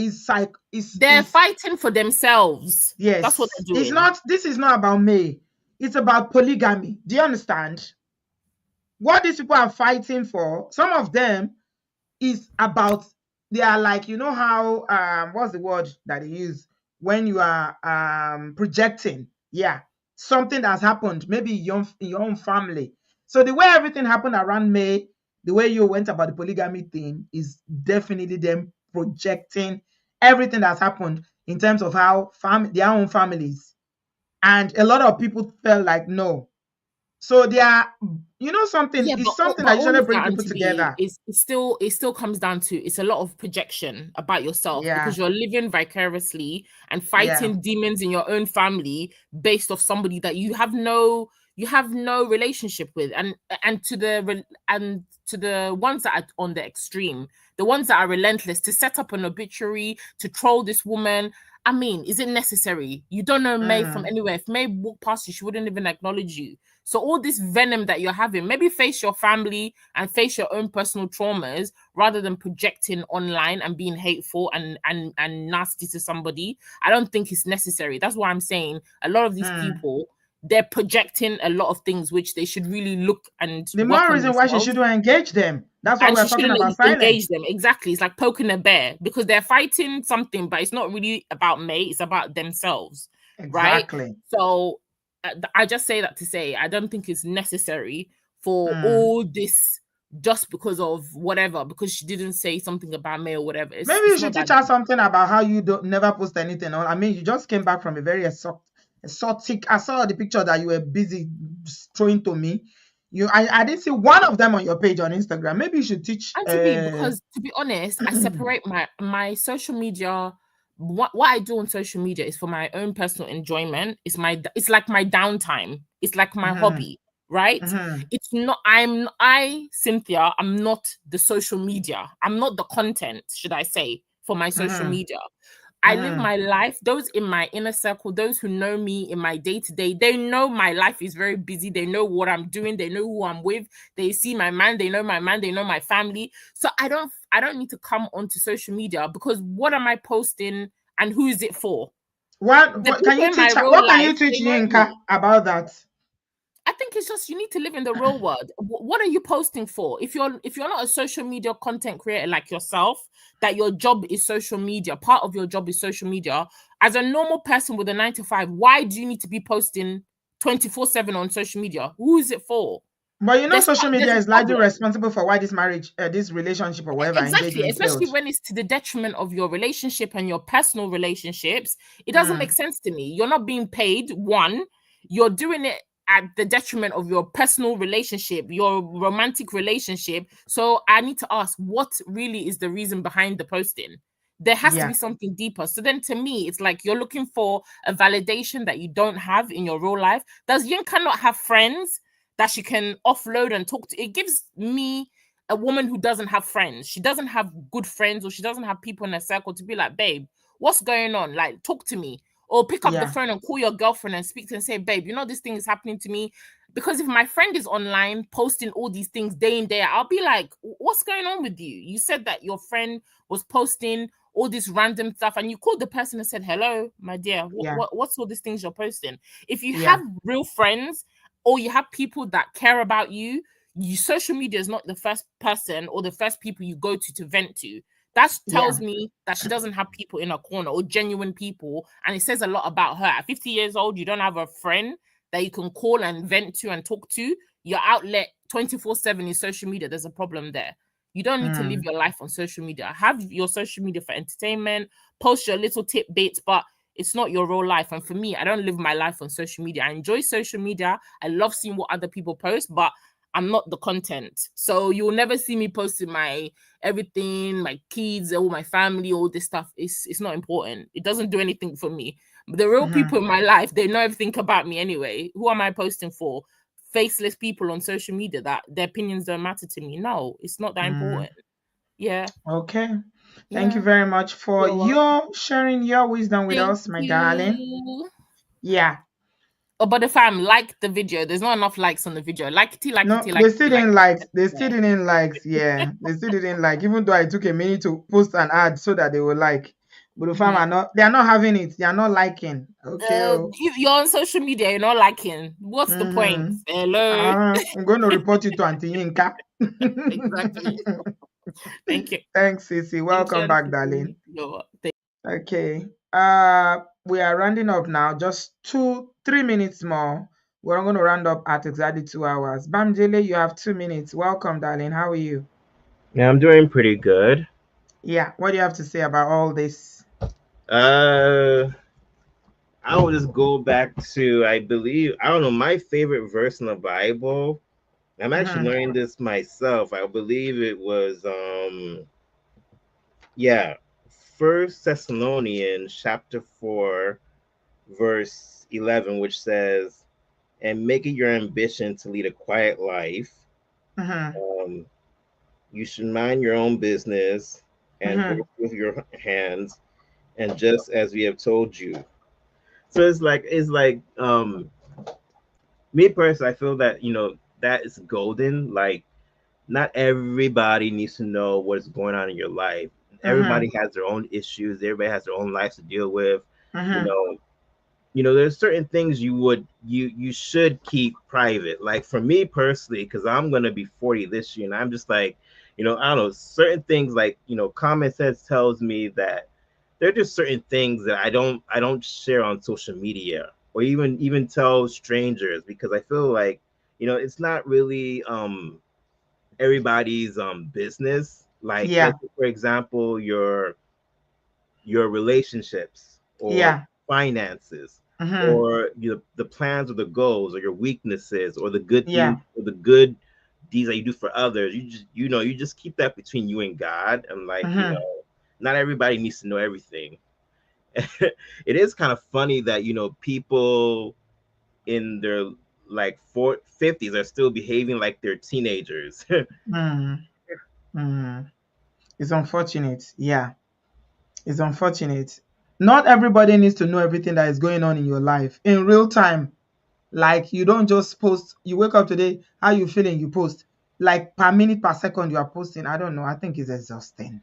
They're fighting for themselves. Yes, that's what they're doing. This is not about May. It's about polygamy. Do you understand? What these people are fighting for, some of them, is about, they are like, you know how what's the word that they use when you are projecting? Yeah, something that's happened maybe in your own family. So the way everything happened around May, the way you went about the polygamy thing, is definitely them projecting everything that's happened in terms of how their own families. And a lot of people felt like no. So they are, something. Yeah, it's something that usually brings people together. It still comes down to, it's a lot of projection about yourself, because you're living vicariously and fighting demons in your own family based off somebody that you have no relationship with. And to the ones that are on the extreme, the ones that are relentless, to set up an obituary, to troll this woman. I mean, is it necessary? You don't know May from anywhere. If May walked past you, she wouldn't even acknowledge you. So all this venom that you're having, maybe face your family and face your own personal traumas rather than projecting online and being hateful and nasty to somebody. I don't think it's necessary. That's why I'm saying a lot of these people, they're projecting a lot of things which they should really look and the more reason why she shouldn't engage them. That's why we're talking about silence. Engage them. Exactly. It's like poking a bear, because they're fighting something, but it's not really about May. It's about themselves. Exactly. Right? So I just say that to say, I don't think it's necessary for all this just because of whatever, because she didn't say something about May or whatever. Maybe you should teach her something about how you never post anything on. I mean, you just came back from a very exotic. I saw the picture that you were busy throwing to me. I didn't see one of them on your page on Instagram. Maybe you should teach. Because to be honest, I separate my social media. What I do on social media is for my own personal enjoyment. It's like my downtime. It's like my hobby, right? It's not. Cynthia, I'm not the social media. I'm not the content, should I say, for my social media. I live my life. Those in my inner circle, those who know me in my day-to-day, they know my life is very busy. They know what I'm doing. They know who I'm with. They see my man. They know my man. They know my family. So I don't need to come onto social media, because what am I posting and who is it for? What can you teach Yinka about that? I think think it's just you need to live in the real world. What are you posting for? If you're not a social media content creator like yourself, that your job is social media, part of your job is social media, as a normal person with a 9 to 5, why do you need to be posting 24/7 on social media? Who is it for? But you know, There's social media a is largely problem. responsible for why this marriage, this relationship or whatever Exactly, engagement especially failed. when it's to the detriment of your relationship and your personal relationships. It doesn't make sense to me. You're not being paid. One, you're doing it at the detriment of your personal relationship, your romantic relationship. So I need to ask, what really is the reason behind the posting? There has to Yeah, be something deeper. So then to me, it's like you're looking for a validation that you don't have in your real life. Does Yinka not have friends that she can offload and talk to? It gives me a woman who doesn't have friends. She doesn't have good friends, or she doesn't have people in her circle to be like, babe, what's going on? Like, talk to me. Or pick up the yeah, phone and call your girlfriend and speak to her and say, babe, you know, this thing is happening to me. Because if my friend is online posting all these things day in, day out, I'll be like, what's going on with you? You said that your friend was posting all this random stuff and you called the person and said, hello, my dear, yeah, what's all these things you're posting? If you yeah, have real friends or you have people that care about you, social media is not the first person or the first people you go to vent to. That yeah. tells me that she doesn't have people in her corner or genuine people, and it says a lot about her. At 50 years old, you don't have a friend that you can call and vent to and talk to. Your outlet 24/7 is social media. There's a problem there. You don't need to live your life on social media. Have your social media for entertainment, post your little tidbits, but it's not your real life. And for me, I don't live my life on social media. I enjoy social media. I love seeing what other people post, but I'm not the content. So you'll never see me posting my everything, my kids, all my family, all this stuff. It's not important. It doesn't do anything for me. But the real people in my life, they know everything about me anyway. Who am I posting for? Faceless people on social media that their opinions don't matter to me. No, it's not that important. Yeah. Okay. Thank you Yeah. very much for You're welcome. your sharing your wisdom with Thank us, my darling. you. Yeah. Oh, but if I'm like the video, there's not enough likes on the video. Like it, like No, it, like they it, still like didn't it. like. They still didn't like. Yeah, they still didn't like. Even though I took a minute to post an ad so that they will like, but the farm Yeah. are not. They are not having it. They are not liking. Okay. If you're on social media, you're not liking. What's the point? Hello. I'm going to report you to Auntie Yinka. Exactly. Thank you. Thanks, Sissy. Thank you, Welcome back, Auntie. darling. You're Okay. We are rounding up now. Just 3 minutes more. We're going to round up at exactly 2 hours. Bamjele, you have 2 minutes. Welcome, darling. How are you? Yeah, I'm doing pretty good. Yeah. What do you have to say about all this? Uh, I will just go back to, I believe, I don't know, my favorite verse in the Bible. I'm actually learning this myself. I believe it was, yeah, First Thessalonians chapter 4, verse 11, which says, "And make it your ambition to lead a quiet life. Um, you should mind your own business and work with your hands, and just as we have told you." So it's like me personally, I feel that that is golden. Like, not everybody needs to know what's going on in your life. Everybody has their own issues. Everybody has their own lives to deal with. You know, there's certain things you should keep private. Like for me personally, because I'm gonna be 40 this year, and I'm just like, I don't know, certain things like common sense tells me that there are just certain things that I don't share on social media or even tell strangers, because I feel like it's not really everybody's business. Like, Yeah. let's say, for example, your relationships or Yeah. finances, or the plans or the goals or your weaknesses or the good Yeah. things or the good deeds that you do for others. You just keep that between you and God. And like, not everybody needs to know everything. It is kind of funny that people in their like 50s are still behaving like they're teenagers. Mm. Mm. It's unfortunate. Yeah. It's unfortunate. Not everybody needs to know everything that is going on in your life in real time. Like, you don't just post, you wake up today, how you feeling, you post. Like, per minute, per second, you are posting. I don't know. I think it's exhausting.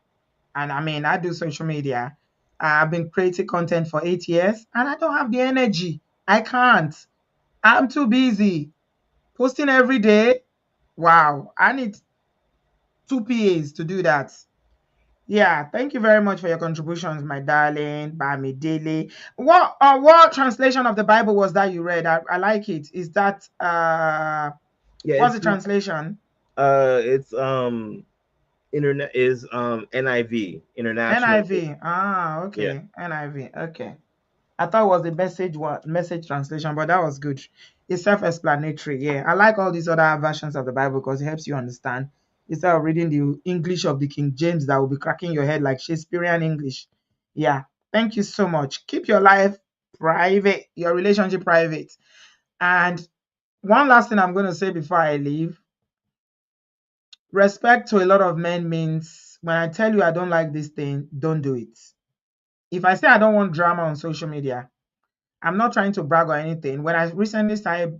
And I mean, I do social media. I've been creating content for 8 years and I don't have the energy. I can't. I'm too busy Posting every day. Wow, I need 2 PAs to do that. Yeah, thank you very much for your contributions, my darling. Bamidele. What translation of the Bible was that you read? I like it. Is that Yeah, what's the translation? It's internet is NIV, International. NIV. Ah, Yeah. okay. NIV. Okay. I thought it was the message translation, but that was good. It's self-explanatory. Yeah, I like all these other versions of the Bible because it helps you understand instead of reading the English of the King James that will be cracking your head like Shakespearean English. Yeah, thank you so much. Keep your life private, your relationship private. And one last thing I'm going to say before I leave: respect to a lot of men means when I tell you I don't like this thing, don't do it. If I say I don't want drama on social media, I'm not trying to brag or anything. When I recently started,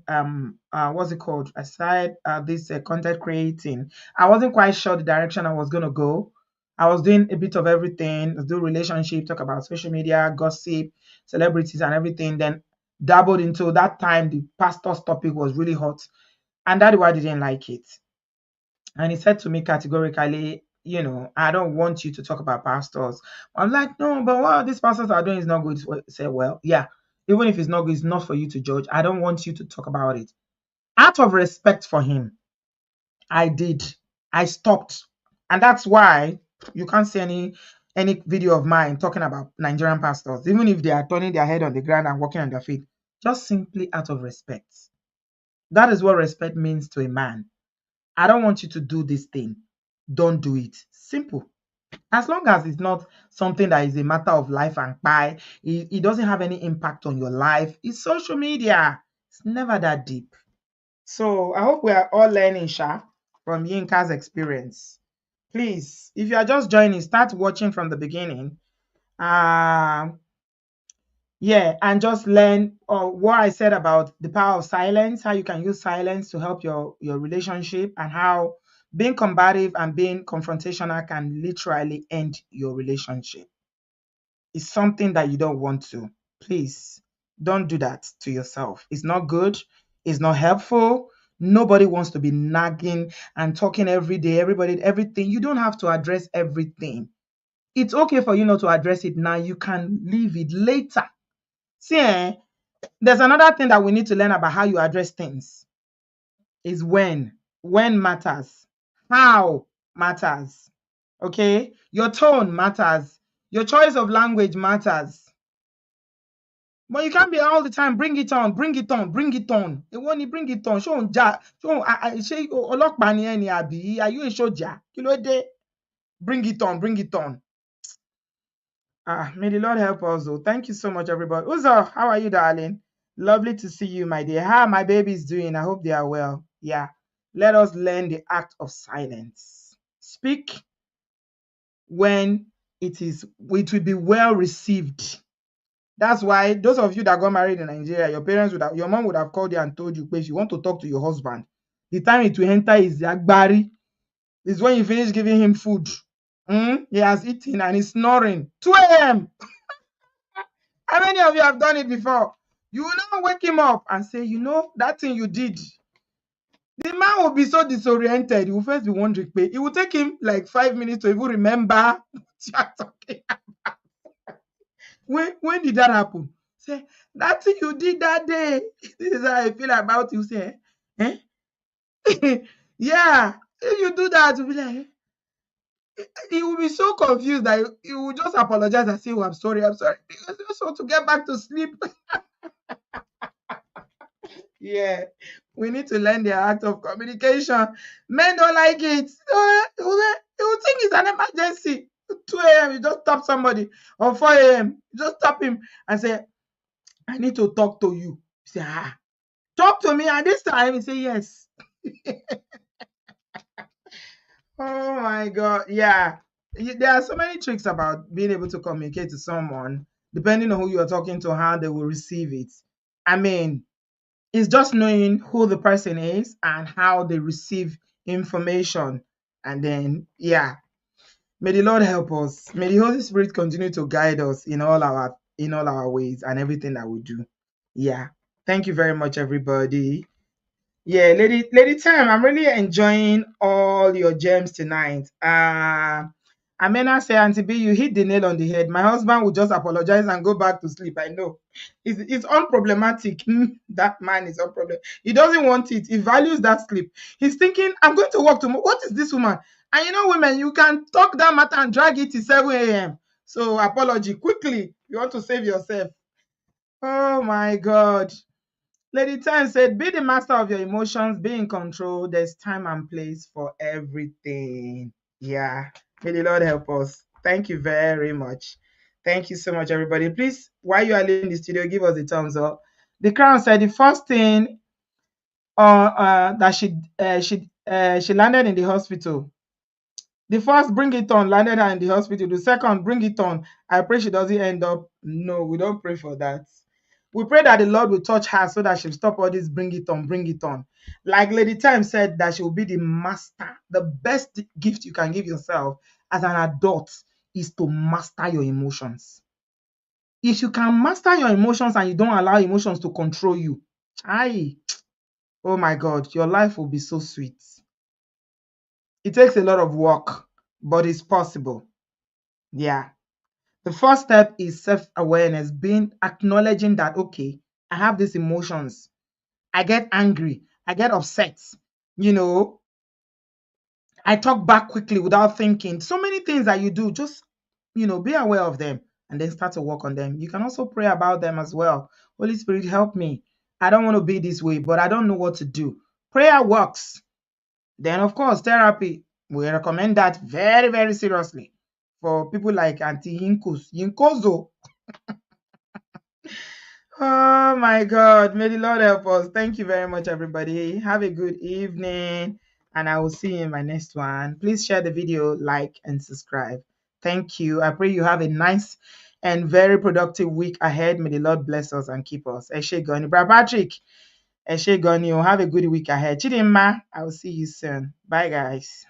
what's it called? I started this content creating. I wasn't quite sure the direction I was gonna go. I was doing a bit of everything. I do relationship, talk about social media, gossip, celebrities, and everything. Then dabbled into that time. The pastor's topic was really hot, and that's why I didn't like it. And he said to me categorically, I don't want you to talk about pastors. I'm like, no, but what these pastors are doing is not good. He said, well, yeah, even if it's not good, it's not for you to judge. I don't want you to talk about it. Out of respect for him, I did. I stopped. And that's why you can't see any video of mine talking about Nigerian pastors, even if they are turning their head on the ground and walking on their feet, just simply out of respect. That is what respect means to a man. I don't want you to do this thing. Don't do it. Simple. As long as it's not something that is a matter of life and pie, it doesn't have any impact on your life. It's social media. It's never that deep. So I hope we are all learning, Sha, from Yinka's experience. Please, if you are just joining, start watching from the beginning. Yeah, and just learn what I said about the power of silence, how you can use silence to help your relationship, and how being combative and being confrontational can literally end your relationship. It's something that you don't want to. Please don't do that to yourself. It's not good. It's not helpful. Nobody wants to be nagging and talking every day, everybody, everything. You don't have to address everything. It's okay for you not to address it now. You can leave it later. See, there's another thing that we need to learn about how you address things is when. When matters. How matters. Okay? Your tone matters. Your choice of language matters. But you can't be all the time, bring it on, bring it on, bring it on. When you bring it on, show say ọlọ́pàá ni ẹni àbí, are you a soldier? Kí ló dé? Bring it on, bring it on. May the Lord help us though. Thank you so much, everybody. Uzo, how are you, darling? Lovely to see you, my dear. How my baby's doing? I hope they are well. Yeah. Let us learn the act of silence. Speak when it will be well received. That's why those of you that got married in Nigeria, your mom would have called you and told you, if you want to talk to your husband, the time it will enter is Agbari. Is when you finish giving him food. He has eaten and he's snoring. 2 a.m. How many of you have done it before? You will now wake him up and say, that thing you did. The man will be so disoriented. He will first be wondering, it will take him like 5 minutes to even remember what you are talking about. When did that happen? Say, that thing you did that day. This is how I feel about you. Say, eh? Yeah, if you do that, you'll be like, he will be so confused that he will just apologize and say, I'm sorry, because I just want to get back to sleep. Yeah, we need to learn the act of communication. Men don't like it. They will think it's an emergency. 2 a.m., you just stop somebody. Or 4 a.m., you just stop him and say, I need to talk to you. You say, talk to me at this time. He say, yes. Oh my God. Yeah. There are so many tricks about being able to communicate to someone, depending on who you are talking to, how they will receive it. I mean, it's just knowing who the person is and how they receive information. And then, yeah, may the Lord help us. May the Holy Spirit continue to guide us in all our ways and everything that we do. Yeah. Thank you very much, everybody. Yeah, Lady Time, I'm really enjoying all your gems tonight. Amena say, Auntie B, you hit the nail on the head. My husband would just apologize and go back to sleep. I know. It's unproblematic. That man is unproblematic. He doesn't want it. He values that sleep. He's thinking, I'm going to work tomorrow. What is this woman? And you know, women, you can talk that matter and drag it to 7 a.m. So apology quickly. You want to save yourself. Oh my God. Lady Time said, be the master of your emotions, be in control. There's time and place for everything. Yeah. May the Lord help us. Thank you very much. Thank you so much, everybody. Please, while you are leaving the studio, give us a thumbs up. The Crown said the first thing that she landed in the hospital. The first, bring it on, landed her in the hospital. The second, bring it on. I pray she doesn't end up. No, we don't pray for that. We pray that the Lord will touch her so that she'll stop all this bring it on, bring it on. Like Lady Time said, that she will be the master. The best gift you can give yourself as an adult is to master your emotions. If you can master your emotions and you don't allow emotions to control you, oh my God, your life will be so sweet. It takes a lot of work, but it's possible. Yeah. The first step is self-awareness, being acknowledging that, okay, I have these emotions. I get angry. I get upset. You know, I talk back quickly without thinking. So many things that you do, just, be aware of them and then start to work on them. You can also pray about them as well. Holy Spirit, help me. I don't want to be this way, but I don't know what to do. Prayer works. Then, of course, therapy. We recommend that very, very seriously for people like Auntie Yinkozo. Oh my God. May the Lord help us. Thank you very much, everybody. Have a good evening, and I will see you in my next one. Please share the video, like, and subscribe. Thank you. I pray you have a nice and very productive week ahead. May the Lord bless us and keep us. Eshe Goni. Brother Patrick, Eshe Goni. Have a good week ahead. Chidimma, I will see you soon. Bye, guys.